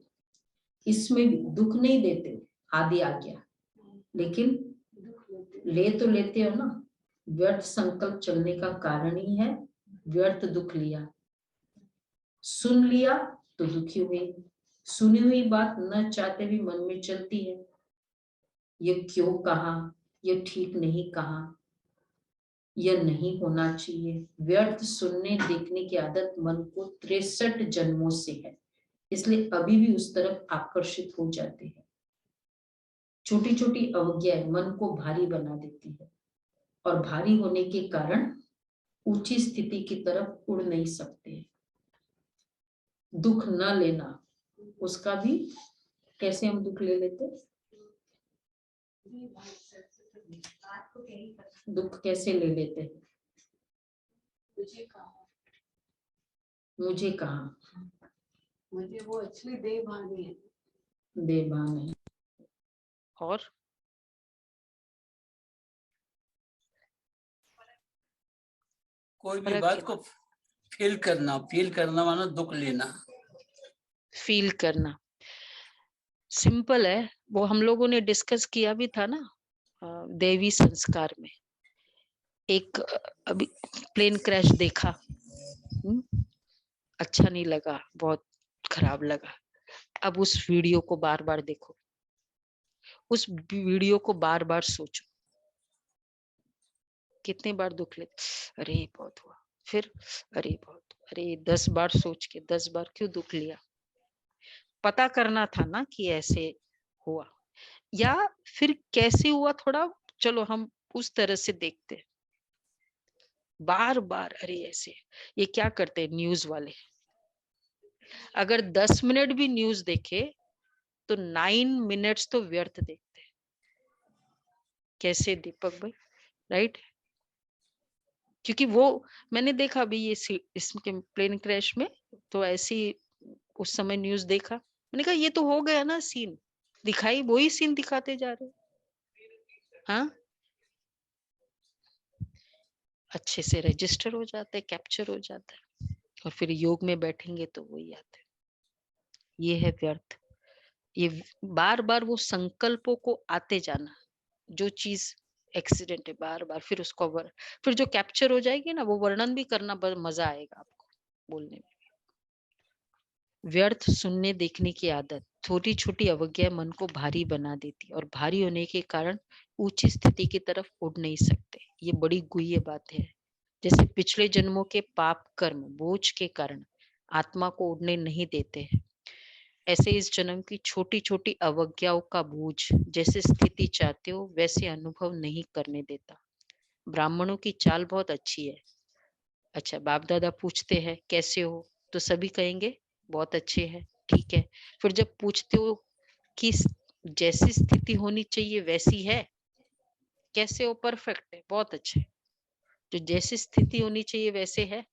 इसमें भी दुख नहीं देते हो, आदि आज्ञा, लेकिन ले तो लेते हो ना। व्यर्थ संकल्प चलने का कारण ही है व्यर्थ दुख लिया। सुन लिया तो दुखी हुए, सुनी हुई बात न चाहते भी मन में चलती है, ये क्यों कहा, ये ठीक नहीं कहा, यह नहीं होना चाहिए। व्यर्थ सुनने देखने की आदत मन को 63 जन्मों से है, इसलिए अभी भी उस तरफ आकर्षित हो जाते हैं। छोटी छोटी अवज्ञाएं मन को भारी बना देती है और भारी होने के कारण ऊंची स्थिति की तरफ उड़ नहीं सकते। दुख न लेना, उसका भी कैसे हम दुख ले लेते, दुख कैसे ले लेते हैं। मुझे कहा मुझे वो एक्चुअली देभानी है। देभान है। और कोई भी फर्क बात क्या? को फील करना माना दुख लेना। फील करना सिंपल है, वो हम लोगों ने डिस्कस किया भी था ना देवी संस्कार में। एक अभी प्लेन क्रैश देखा, अच्छा नहीं लगा, बहुत खराब लगा। अब उस वीडियो को बार बार देखो, उस वीडियो को बार बार सोचो, कितने बार दुख ले, अरे बहुत हुआ, फिर अरे बहुत, अरे 10 बार सोच के 10 बार क्यों दुख लिया। पता करना था ना कि ऐसे हुआ या फिर कैसे हुआ, थोड़ा चलो हम उस तरह से देखते। बार बार अरे ऐसे, ये क्या करते हैं न्यूज वाले, अगर 10 मिनट भी न्यूज देखे तो 9 मिनट्स तो व्यर्थ देखते हैं। कैसे दीपक भाई, राइट? क्योंकि वो मैंने अभी भी ये इसके प्लेन क्रैश में तो ऐसी उस समय न्यूज देखा, मैंने कहा ये तो हो गया ना सीन, दिखाई वही सीन दिखाते जा रहे। हाँ, अच्छे से रजिस्टर हो जाता है, कैप्चर हो जाता है, और फिर योग में बैठेंगे तो वही आता है। ये है व्यर्थ। ये बार बार वो संकल्पों को आते जाना, जो चीज एक्सीडेंट है बार बार, फिर उसको फिर जो कैप्चर हो जाएगी ना, वो वर्णन भी करना मजा आएगा आपको बोलने में। व्यर्थ सुनने देखने की आदत, छोटी छोटी अवज्ञा मन को भारी बना देती, और भारी होने के कारण ऊंची स्थिति की तरफ उड़ नहीं सकते। ये बड़ी गुह्य बात है। जैसे पिछले जन्मों के पाप कर्म बोझ के कारण आत्मा को उड़ने नहीं देते हैं, ऐसे इस जन्म की छोटी छोटी अवज्ञाओं का बोझ जैसे स्थिति चाहते हो वैसे अनुभव नहीं करने देता। ब्राह्मणों की चाल बहुत अच्छी है। अच्छा, बाप दादा पूछते हैं कैसे हो, तो सभी कहेंगे बहुत अच्छे हैं, ठीक है। फिर जब पूछते हो कि जैसी स्थिति होनी चाहिए वैसी है, कैसे हो, परफेक्ट है, बहुत अच्छे। जो जैसी स्थिति होनी चाहिए वैसे है,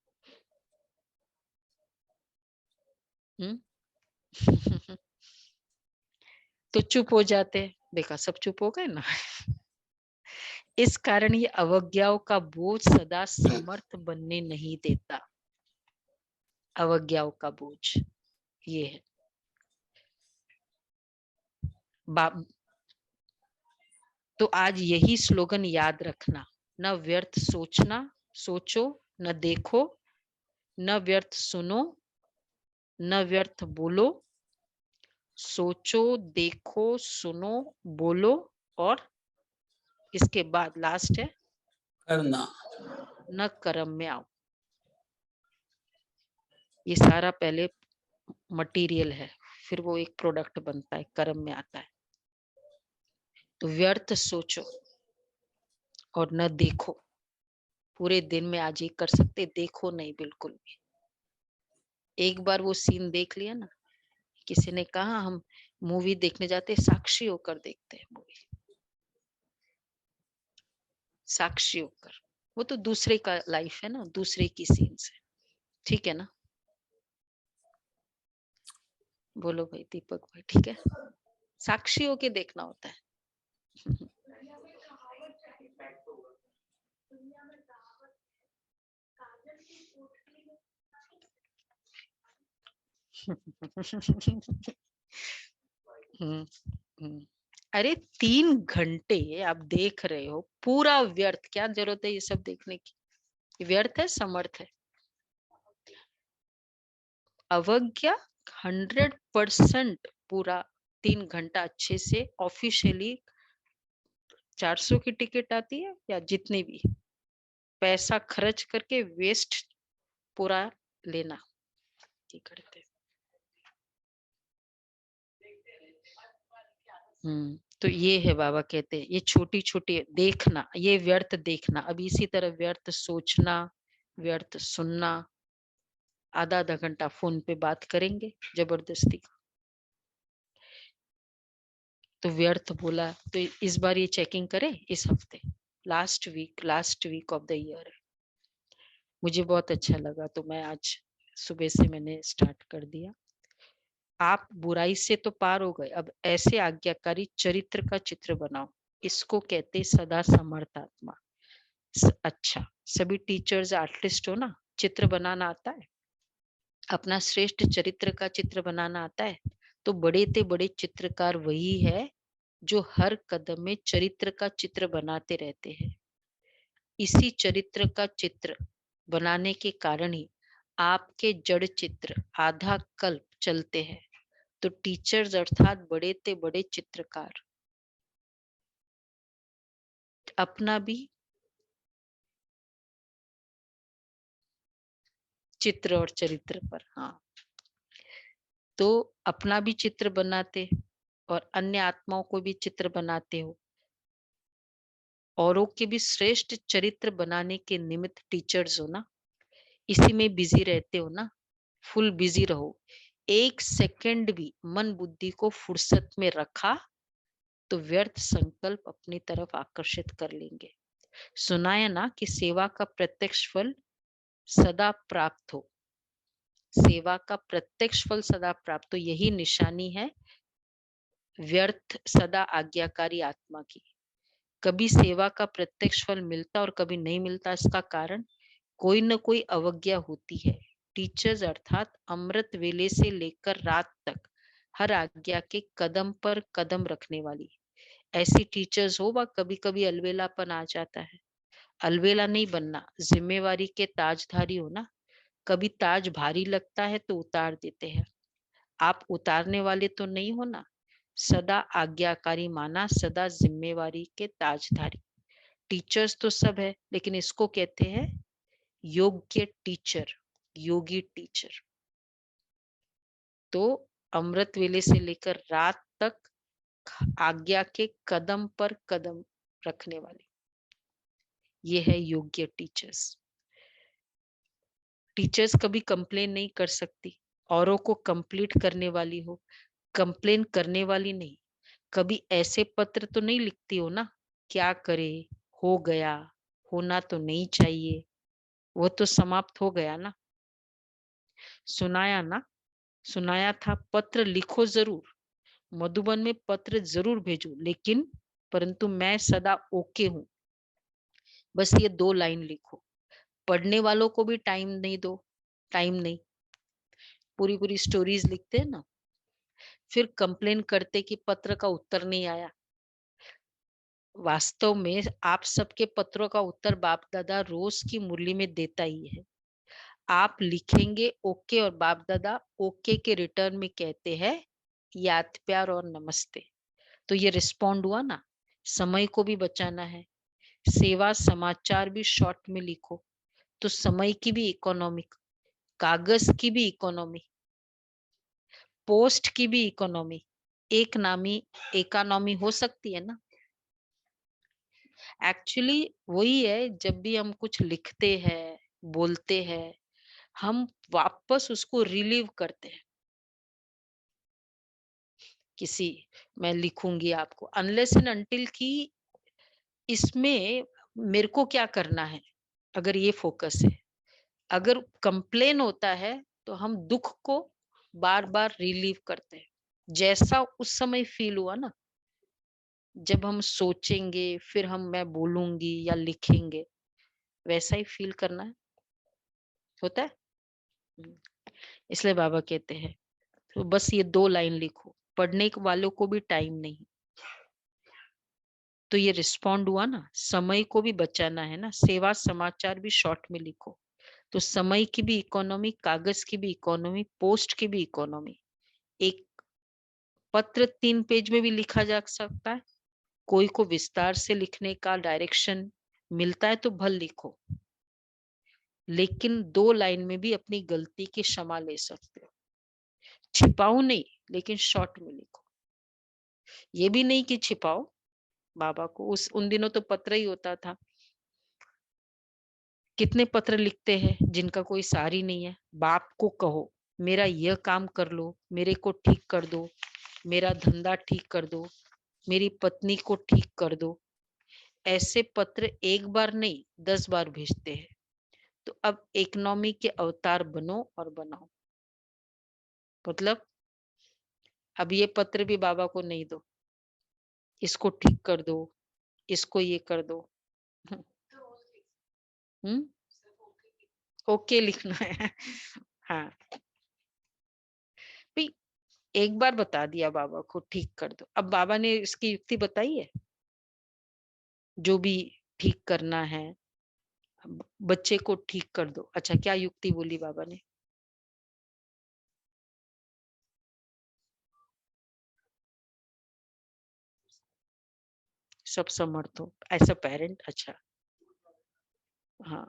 तो चुप हो जाते हैं। देखा, सब चुप हो गए ना। इस कारण ये अवज्ञाओं का बोझ सदा समर्थ बनने नहीं देता। अवज्ञाओं का बोझ ये है। तो आज यही स्लोगन याद रखना, न व्यर्थ सोचो, न देखो, न व्यर्थ सुनो, न व्यर्थ बोलो। सोचो, देखो, सुनो, बोलो, और इसके बाद लास्ट है करना, न कर्म में आओ। ये सारा पहले मटेरियल है, फिर वो एक प्रोडक्ट बनता है, कर्म में आता है। तो व्यर्थ सोचो और न देखो। पूरे दिन में आज ये कर सकते, देखो नहीं बिल्कुल भी। एक बार वो सीन देख लिया ना, किसी ने कहा हम मूवी देखने जाते, साक्षी होकर देखते हैं मूवी, साक्षी होकर। वो तो दूसरे का लाइफ है ना, दूसरे की सीन से, ठीक है ना? बोलो भाई दीपक भाई, ठीक है? साक्षी होके देखना होता है। हम्म, हम्म। अरे 3 घंटे आप देख रहे हो पूरा व्यर्थ, क्या जरूरत है ये सब देखने की? ये व्यर्थ है, समर्थ है। अवज्ञा 100% पूरा 3 घंटा अच्छे से ऑफिशियली 400 की टिकट आती है या जितनी भी, पैसा खर्च करके वेस्ट पूरा लेना, ये करते हैं। तो ये है, बाबा कहते हैं ये छोटी छोटी देखना, ये व्यर्थ देखना। अब इसी तरह व्यर्थ सोचना, व्यर्थ सुनना, आधा घंटा फोन पे बात करेंगे जबरदस्ती का, तो व्यर्थ बोला। तो इस बार ये चेकिंग करें, इस हफ्ते last week of the year है। मुझे बहुत अच्छा लगा, तो मैं आज सुबह से मैंने स्टार्ट कर दिया। आप बुराई से तो पार हो गए, अब ऐसे आज्ञाकारी चरित्र का चित्र बनाओ, इसको कहते सदा समर्थ आत्मा। अच्छा, सभी टीचर्स आर्टिस्ट हो ना, चित्र बनाना आता है, अपना श्रेष्ठ चरित्र का चित्र बनाना आता है, तो बड़े ते बड़े चित्रकार वही है जो हर कदम में चरित्र का चित्र बनाते रहते हैं। इसी चरित्र का चित्र बनाने के कारण ही आपके जड़ चित्र आधा कल्प चलते हैं। तो टीचर्स अर्थात बड़े ते बड़े चित्रकार अपना भी चित्र और चरित्र पर, हाँ, तो अपना भी चित्र बनाते और अन्य आत्माओं को भी चित्र बनाते हो, औरों के भी श्रेष्ठ चरित्र बनाने के निमित्त टीचर्स हो ना, इसी में बिजी रहते हो ना, फुल बिजी रहो। 1 सेकंड भी मन बुद्धि को फुर्सत में रखा तो व्यर्थ संकल्प अपनी तरफ आकर्षित कर लेंगे। सुनाया ना कि सेवा का प्रत्यक्ष फल सदा प्राप्त हो, सेवा का प्रत्यक्ष फल सदा प्राप्त हो, यही निशानी है व्यर्थ सदा आज्ञाकारी आत्मा की। कभी सेवा का प्रत्यक्ष फल मिलता और कभी नहीं मिलता, इसका कारण कोई न कोई अवज्ञा होती है। टीचर्स अर्थात अमृत वेले से लेकर रात तक हर आज्ञा के कदम पर कदम रखने वाली ऐसी टीचर्स हो, वह कभी कभी अलवेलापन आ जाता है। अलवेला नहीं बनना, जिम्मेवारी के ताजधारी हो ना, कभी ताज भारी लगता है तो उतार देते हैं, आप उतारने वाले तो नहीं हो ना। सदा आज्ञाकारी माना, सदा जिम्मेवारी के ताजधारी। टीचर्स तो सब है, लेकिन इसको कहते हैं योग्य टीचर, योगी टीचर। तो अमृत वेले से लेकर रात तक आज्ञा के कदम पर कदम रखने वाले, ये है योग्य टीचर्स। टीचर्स कभी कंप्लेन नहीं कर सकती, औरों को कंप्लीट करने वाली हो, कंप्लेन करने वाली नहीं। कभी ऐसे पत्र तो नहीं लिखती हो ना, क्या करे, हो गया, होना तो नहीं चाहिए, वो तो समाप्त हो गया ना। सुनाया ना, सुनाया था पत्र लिखो जरूर, मधुबन में पत्र जरूर भेजो, लेकिन परंतु मैं सदा ओके हूं, बस ये 2 लाइन लिखो। पढ़ने वालों को भी टाइम नहीं दो, टाइम नहीं, पूरी पूरी स्टोरीज लिखते हैं ना, फिर कंप्लेन करते कि पत्र का उत्तर नहीं आया। वास्तव में आप सबके पत्रों का उत्तर बाप दादा रोज की मुरली में देता ही है। आप लिखेंगे ओके और बाप दादा ओके के रिटर्न में कहते हैं याद प्यार और नमस्ते। तो ये रिस्पॉन्ड हुआ ना, समय को भी बचाना है। सेवा समाचार भी शॉर्ट में लिखो, तो समय की भी इकोनॉमी, कागज की भी इकोनॉमी, पोस्ट की भी इकोनॉमी, एक नामी इकोनॉमी हो सकती है ना। एक्चुअली वही है, जब भी हम कुछ लिखते हैं, बोलते हैं, हम वापस उसको रिलीव करते हैं। किसी मैं लिखूंगी आपको, अनलेस एंड अनटिल की इसमें मेरे को क्या करना है, अगर ये फोकस है। अगर कंप्लेन होता है तो हम दुख को बार बार रिलीव करते हैं, जैसा उस समय फील हुआ ना, जब हम सोचेंगे फिर मैं बोलूंगी या लिखेंगे, वैसा ही फील करना है, होता है। हम्म। इसलिए बाबा कहते हैं तो बस ये 2 लाइन लिखो, पढ़ने वालों को भी टाइम नहीं, तो ये रिस्पॉन्ड हुआ ना, समय को भी बचाना है ना, सेवा समाचार भी शॉर्ट में लिखो, तो समय की भी इकोनॉमी, कागज की भी इकोनॉमी, पोस्ट की भी इकोनॉमी। एक पत्र 3 पेज में भी लिखा जा सकता है, कोई को विस्तार से लिखने का डायरेक्शन मिलता है तो भल लिखो, लेकिन 2 लाइन में भी अपनी गलती की क्षमा ले सकते हो। छिपाओ नहीं, लेकिन शॉर्ट में लिखो। ये भी नहीं कि छिपाओ, बाबा को उन दिनों तो पत्र ही होता था। कितने पत्र लिखते हैं जिनका कोई सार ही नहीं है। बाप को कहो मेरा यह काम कर लो, मेरे को ठीक कर दो, मेरा धंधा ठीक कर दो, मेरी पत्नी को ठीक कर दो। ऐसे पत्र एक बार नहीं 10 बार भेजते हैं। तो अब इकोनॉमी के अवतार बनो और बनाओ। मतलब अब ये पत्र भी बाबा को नहीं दो, इसको ठीक कर दो, इसको ये कर दो। हम्म, ओके लिखना है। हाँ भाई, एक बार बता दिया बाबा को ठीक कर दो, अब बाबा ने इसकी युक्ति बताई है जो भी ठीक करना है। बच्चे को ठीक कर दो, अच्छा क्या युक्ति बोली बाबा ने? सब समर्थ हो ऐसा पेरेंट, अच्छा हाँ,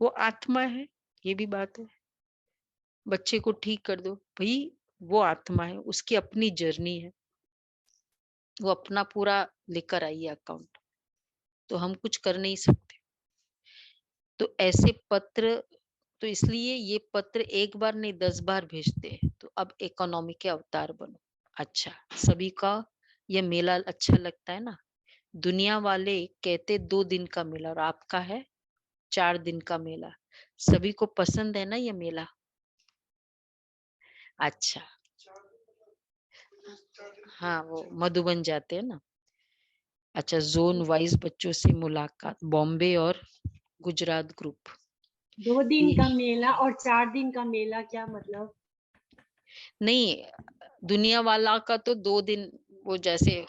वो आत्मा है, ये भी बात है। बच्चे को ठीक कर दो भाई, वो आत्मा है, उसकी अपनी जर्नी है, वो अपना पूरा लेकर आई है अकाउंट, तो हम कुछ कर नहीं सकते। तो ऐसे पत्र, तो इसलिए ये पत्र एक बार नहीं 10 बार भेजते हैं। तो अब इकोनॉमी के अवतार बनो। अच्छा, सभी का ये मेला अच्छा लगता है ना। दुनिया वाले कहते 2 दिन का मेला और आपका है 4 दिन का मेला। सभी को पसंद है ना ये मेला? अच्छा हाँ, वो मधुबन जाते हैं ना। अच्छा, जोन वाइज बच्चों से मुलाकात, बॉम्बे और गुजरात ग्रुप। 2 दिन का मेला और 4 दिन का मेला क्या मतलब? नहीं, दुनिया वाला का तो 2 दिन, वो जैसे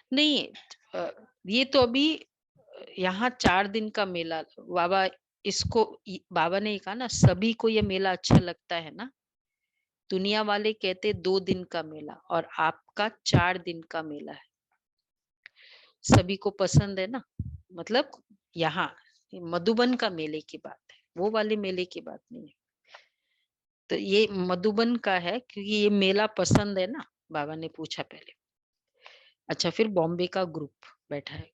नहीं, ये तो अभी यहाँ 4 दिन का मेला बाबा, इसको बाबा ने कहा ना सभी को ये मेला अच्छा लगता है ना। दुनिया वाले कहते 2 दिन का मेला और आपका 4 दिन का मेला है, सभी को पसंद है ना। मतलब यहाँ मधुबन का मेले की बात है, वो वाले मेले की बात नहीं है। तो ये मधुबन का है क्योंकि ये मेला पसंद है ना, बाबा ने पूछा पहले। अच्छा, फिर बॉम्बे का ग्रुप बैठा है।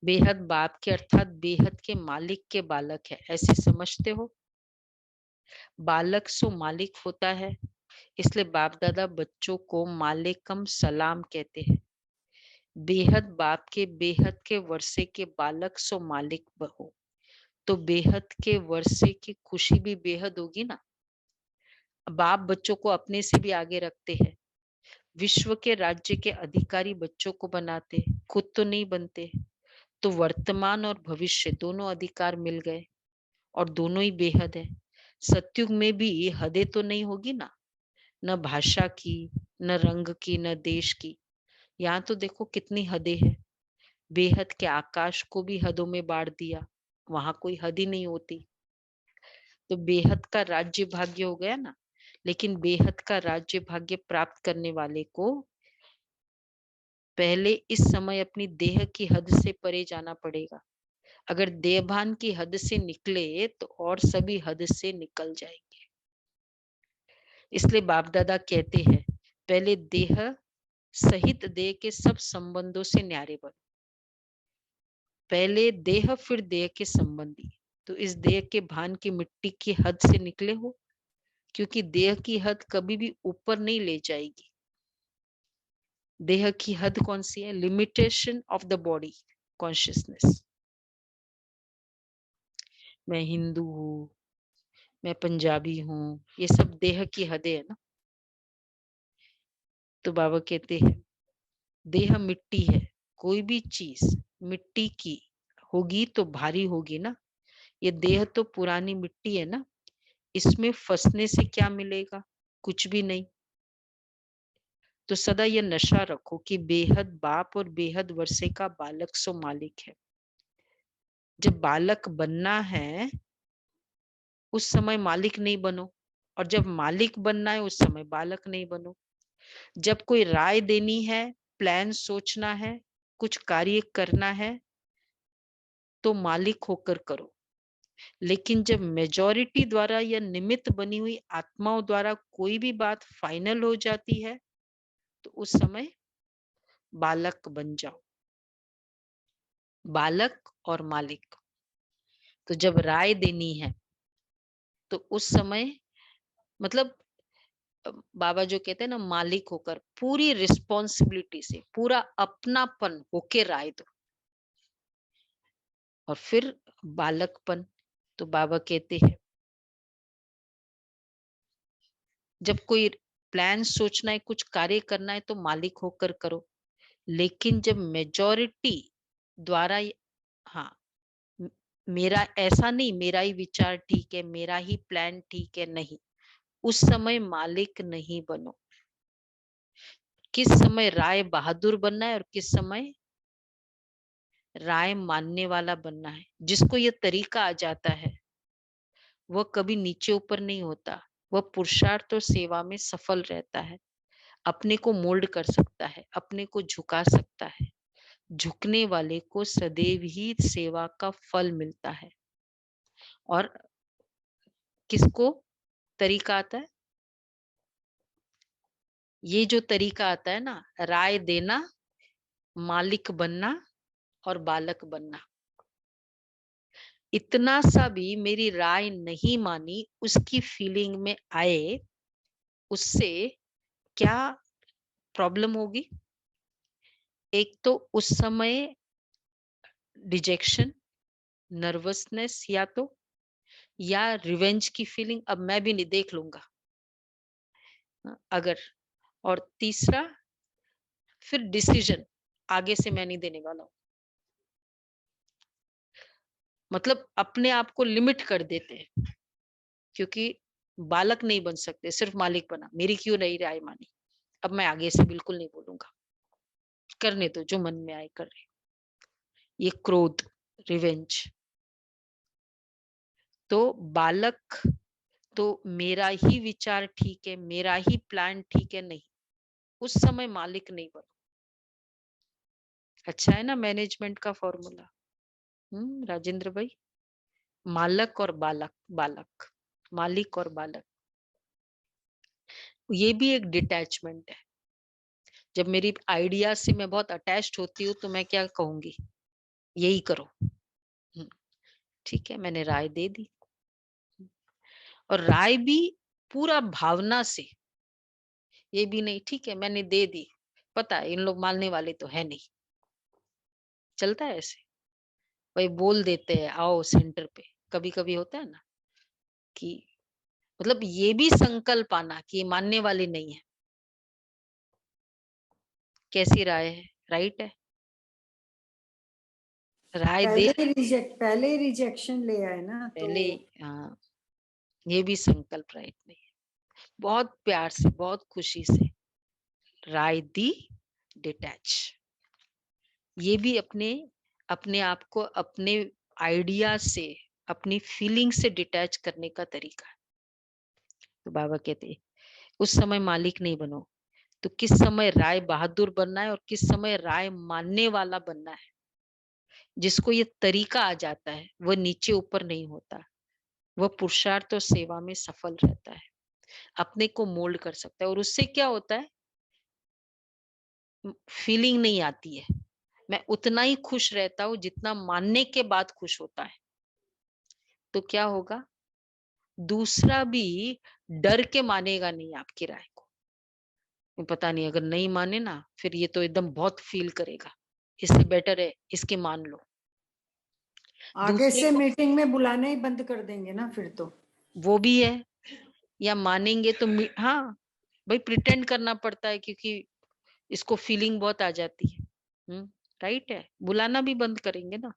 बेहद बाप के अर्थात बेहद के मालिक के बालक है, ऐसे समझते हो? बालक सो मालिक होता है, इसलिए बाप दादा बच्चों को मालिकम सलाम कहते हैं। बेहद बाप के बेहद के वर्षे के बालक सो मालिक हो, तो बेहद के वर्षे की खुशी भी बेहद होगी ना। बाप बच्चों को अपने से भी आगे रखते हैं, विश्व के राज्य के अधिकारी बच्चों को बनाते, खुद तो नहीं बनते। तो वर्तमान और भविष्य दोनों अधिकार मिल गए और दोनों ही बेहद है। सतयुग में भी हदें तो नहीं होगी ना, न भाषा की, न रंग की, न देश की। यहाँ तो देखो कितनी हदें हैं। बेहद के आकाश को भी हदों में बांट दिया, वहां कोई हद ही नहीं होती। तो बेहद का राज्य भाग्य हो गया ना। लेकिन बेहद का राज्य भाग्य प्राप्त करने वाले को पहले इस समय अपनी देह की हद से परे जाना पड़ेगा। अगर देहभान की हद से निकले तो और सभी हद से निकल जाएंगे। इसलिए बाप दादा कहते हैं पहले देह सहित देह के सब संबंधों से न्यारे बनो। पहले देह फिर देह के संबंधी। तो इस देह के भान की मिट्टी की हद से निकले हो, क्योंकि देह की हद कभी भी ऊपर नहीं ले जाएगी। देह की हद कौन सी है? Limitation of the body consciousness. मैं हिंदू हूँ, मैं पंजाबी हूँ, ये सब देह की हदें है ना। तो बाबा कहते हैं देह मिट्टी है, कोई भी चीज मिट्टी की होगी तो भारी होगी ना। ये देह तो पुरानी मिट्टी है ना, इसमें फंसने से क्या मिलेगा? कुछ भी नहीं। तो सदा ये नशा रखो कि बेहद बाप और बेहद वर्षे का बालक सो मालिक है। जब बालक बनना है उस समय मालिक नहीं बनो, और जब मालिक बनना है उस समय बालक नहीं बनो। जब कोई राय देनी है, प्लान सोचना है, कुछ कार्य करना है तो मालिक होकर करो। लेकिन जब मेजॉरिटी द्वारा या निमित्त बनी हुई आत्माओं द्वारा कोई भी बात फाइनल हो जाती है तो उस समय बालक बन जाओ। बालक और मालिक। तो जब राय देनी है तो उस समय मतलब बाबा जो कहते हैं ना, मालिक होकर पूरी रिस्पॉन्सिबिलिटी से, पूरा अपनापन होके राय दो। और फिर बालकपन। तो बाबा कहते हैं जब कोई प्लान सोचना है, कुछ कार्य करना है तो मालिक होकर करो। लेकिन जब मेजॉरिटी द्वारा, हाँ मेरा ऐसा नहीं, मेरा ही विचार ठीक है, मेरा ही प्लान ठीक है, नहीं, उस समय मालिक नहीं बनो। किस समय राय बहादुर बनना है और किस समय राय मानने वाला बनना है। जिसको ये तरीका आ जाता है वह कभी नीचे ऊपर नहीं होता, वह पुरुषार्थ और सेवा में सफल रहता है। अपने को मोल्ड कर सकता है, अपने को झुका सकता है। झुकने वाले को सदैव ही सेवा का फल मिलता है। और किसको तरीका आता है? ये जो तरीका आता है ना, राय देना, मालिक बनना और बालक बनना। इतना सा भी मेरी राय नहीं मानी उसकी फीलिंग में आए, उससे क्या प्रॉब्लम होगी? एक तो उस समय डिजेक्शन, नर्वसनेस, या रिवेंज की फीलिंग, अब मैं भी नहीं देख लूंगा अगर। और तीसरा फिर डिसीजन, आगे से मैं नहीं देने वाला हूं। मतलब अपने आप को लिमिट कर देते हैं, क्योंकि बालक नहीं बन सकते, सिर्फ मालिक बना। मेरी क्यों नहीं राय मानी, अब मैं आगे से बिल्कुल नहीं बोलूंगा, करने दो जो मन में आए कर रहे। ये क्रोध, रिवेंज। तो बालक तो मेरा ही विचार ठीक है, मेरा ही प्लान ठीक है, नहीं, उस समय मालिक नहीं बनो। अच्छा है ना मैनेजमेंट का फॉर्मूला? राजेंद्र भाई, मालक और बालक, बालक, मालिक और बालक, ये भी एक डिटैचमेंट है। जब मेरी आइडिया से मैं बहुत अटैच्ड होती हूँ तो मैं क्या कहूंगी, यही करो। ठीक है, मैंने राय दे दी, और राय भी पूरा भावना से, ये भी नहीं ठीक है मैंने दे दी, पता है इन लोग मानने वाले तो है नहीं। चलता है ऐसे, भाई बोल देते हैं आओ सेंटर पे। कभी कभी होता है ना कि मतलब ये भी संकल्प आना कि ये मानने वाली नहीं है। कैसी राय है? राइट है? राय दे पहले रिजेक्शन ले आए ना पहले। हाँ, ये भी संकल्प राइट नहीं है। बहुत प्यार से, बहुत खुशी से राय दी, डिटैच। ये भी अपने अपने आप को अपने आइडिया से, अपनी फीलिंग से डिटैच करने का तरीका है। तो बाबा कहते हैं उस समय मालिक नहीं बनो। तो किस समय राय बहादुर बनना है और किस समय राय मानने वाला बनना है। जिसको ये तरीका आ जाता है वह नीचे ऊपर नहीं होता, वह पुरुषार्थ और सेवा में सफल रहता है, अपने को मोल्ड कर सकता है। और उससे क्या होता है, फीलिंग नहीं आती है। मैं उतना ही खुश रहता हूँ जितना मानने के बाद खुश होता है। तो क्या होगा, दूसरा भी डर के मानेगा नहीं आपकी राय को। पता नहीं, अगर नहीं माने ना फिर ये तो एकदम बहुत फील करेगा, इससे बेटर है इसके मान लो। आगे दूसरे से को मीटिंग में बुलाना ही बंद कर देंगे ना फिर तो। वो भी है, या मानेंगे तो हाँ भाई, प्रिटेंड करना पड़ता है क्योंकि इसको फीलिंग बहुत आ जाती है। राइट है, बुलाना भी बंद करेंगे ना,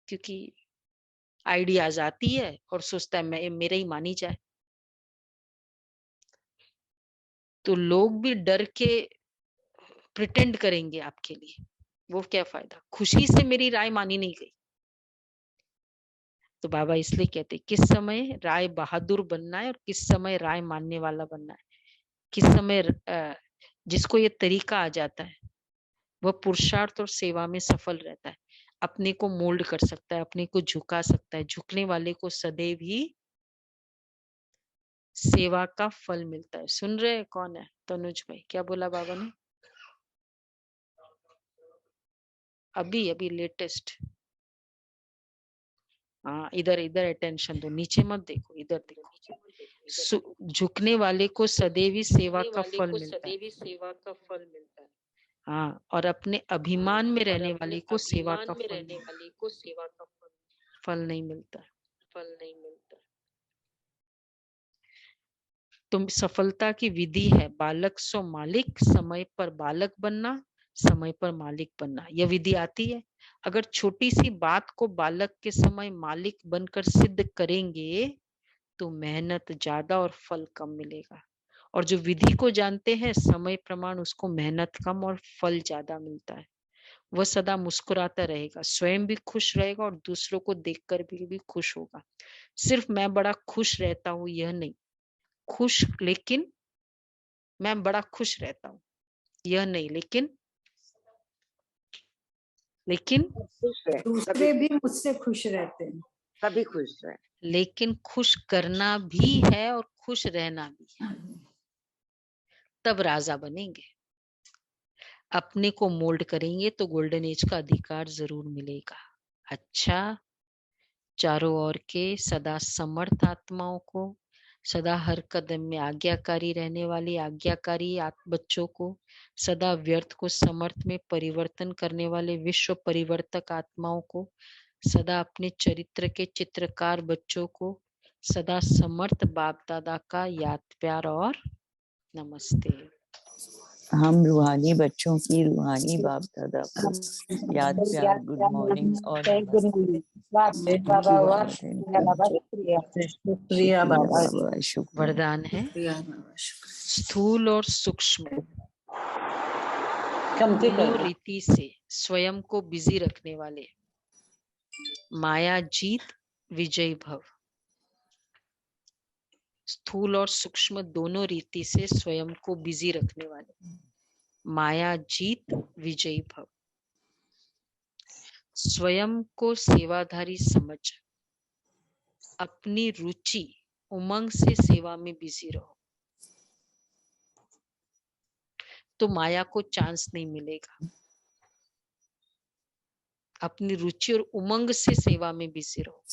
क्योंकि आइडियाज आती है और सोचता है मैं मेरे ही मानी जाए। तो लोग भी डर के प्रिटेंड करेंगे आपके लिए, वो क्या फायदा, खुशी से मेरी राय मानी नहीं गई। तो बाबा इसलिए कहते किस समय राय बहादुर बनना है और किस समय राय मानने वाला बनना है। किस समय जिसको ये तरीका आ जाता है वह पुरुषार्थ और सेवा में सफल रहता है, अपने को मोल्ड कर सकता है, अपने को झुका सकता है। झुकने वाले को सदैव ही सेवा का फल मिलता है। सुन रहे कौन है? तनुज भाई, क्या बोला बाबा ने? अभी लेटेस्ट। हाँ, इधर इधर अटेंशन दो, नीचे मत देखो, इधर देखो। झुकने वाले को सदैव ही सेवा का फल मिलता है। हाँ, और अपने अभिमान में रहने वाले को सेवा का फल नहीं मिलता। तुम सफलता की विधि है बालक सो मालिक, समय पर बालक बनना, समय पर मालिक बनना। यह विधि आती है। अगर छोटी सी बात को बालक के समय मालिक बनकर सिद्ध करेंगे तो मेहनत ज्यादा और फल कम मिलेगा। और जो विधि को जानते हैं समय प्रमाण उसको मेहनत कम और फल ज्यादा मिलता है। वह सदा मुस्कुराता रहेगा, स्वयं भी खुश रहेगा और दूसरों को देखकर भी खुश होगा। सिर्फ मैं बड़ा खुश रहता हूँ यह नहीं, खुश लेकिन मैं बड़ा खुश रहता हूँ यह नहीं, लेकिन दूसरे भी मुझसे खुश रहते हैं, सभी खुश रहे। लेकिन खुश करना भी है और खुश रहना भी है, तब राजा बनेंगे। अपने को मोल्ड करेंगे तो गोल्डन एज का अधिकार जरूर मिलेगा। अच्छा, चारों ओर के सदा समर्थ आत्माओं को, सदा हर कदम में आज्ञाकारी रहने वाली आज्ञाकारी बच्चों को, सदा व्यर्थ को समर्थ में परिवर्तन करने वाले विश्व परिवर्तक आत्माओं को, सदा अपने चरित्र के चित्रकार बच्चों को, सदा समर्थ बाप दादा का याद प्यार और नमस्ते। हम रूहानी बच्चों की रूहानी बाप दादा को याद प्यार, गुड मॉर्निंग और शुक्रिया बाबा, वरदान है स्थूल और सूक्ष्म दोनों रीति से स्वयं को बिजी रखने वाले माया जीत विजयी भव। स्थूल और सूक्ष्म दोनों रीति से स्वयं को बिजी रखने वाले माया जीत विजयी भव। स्वयं को सेवाधारी समझ अपनी रुचि उमंग से सेवा में बिजी रहो तो माया को चांस नहीं मिलेगा। अपनी रुचि और उमंग से सेवा में बिजी रहो।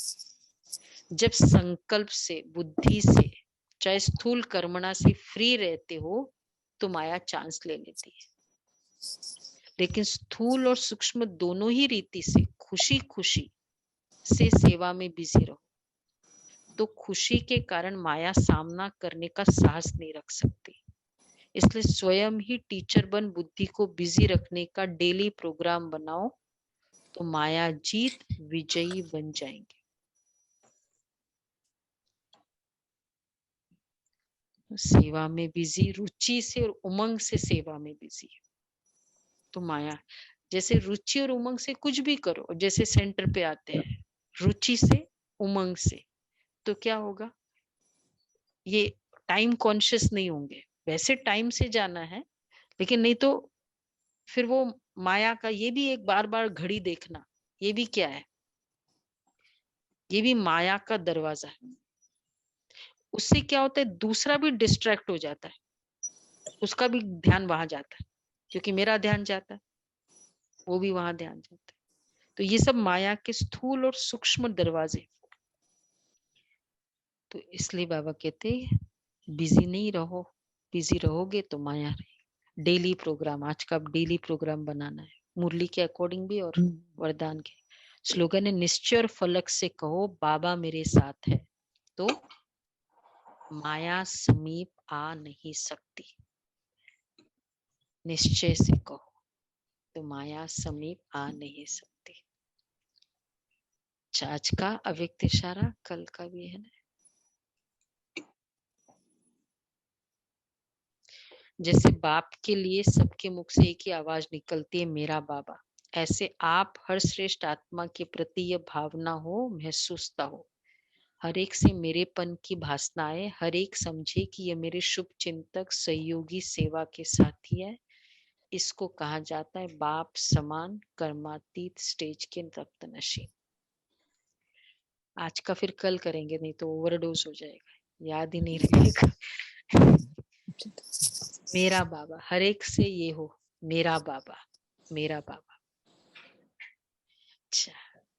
जब संकल्प से, बुद्धि से, चाहे स्थूल कर्मणा से फ्री रहते हो तो माया चांस ले लेती है। लेकिन स्थूल और सूक्ष्म दोनों ही रीति से खुशी खुशी से सेवा में बिजी रहो तो खुशी के कारण माया सामना करने का साहस नहीं रख सकती। इसलिए स्वयं ही टीचर बन बुद्धि को बिजी रखने का डेली प्रोग्राम बनाओ तो माया जीत विजयी बन जाएंगे। सेवा में बिजी, रुचि से और उमंग से सेवा में बिजी तो माया, जैसे रुचि और उमंग से कुछ भी करो, जैसे सेंटर पे आते हैं रुचि से उमंग से, तो क्या होगा, ये टाइम कॉन्शियस नहीं होंगे। वैसे टाइम से जाना है लेकिन नहीं तो फिर वो माया का ये भी एक बार बार घड़ी देखना, ये भी क्या है, ये भी माया का दरवाजा है। उससे क्या होता है, दूसरा भी डिस्ट्रैक्ट हो जाता है, उसका भी ध्यान वहां जाता है। क्योंकि मेरा ध्यान जाता है, वो भी वहां ध्यान जाता है। तो ये सब माया के स्थूल और सूक्ष्म दरवाजे। तो इसलिए बाबा कहते बिजी नहीं रहो, बिजी रहोगे तो माया रहेगी। डेली प्रोग्राम, आज का डेली प्रोग्राम बनाना है, मुरली के अकॉर्डिंग भी और वरदान के। स्लोगन है निश्चय और फलक से कहो बाबा मेरे साथ है तो माया समीप आ नहीं सकती। निश्चय से कहो तो माया समीप आ नहीं सकती। अच्छा, आज का अव्यक्त इशारा, कल का भी है ना। जैसे बाप के लिए सबके मुख से एक ही आवाज निकलती है मेरा बाबा, ऐसे आप हर श्रेष्ठ आत्मा के प्रति यह भावना हो, महसूसता हो। हर एक से मेरेपन की भासना आए, हर एक समझे कि यह मेरे शुभ चिंतक सहयोगी सेवा के साथी है। इसको कहा जाता है बाप समान कर्मातीत स्टेज के रक्तनशीन। आज का फिर कल करेंगे, नहीं तो ओवरडोज हो जाएगा, याद ही नहीं रहेगा। मेरा बाबा, हर एक से ये हो, मेरा बाबा, मेरा बाबा। अच्छा।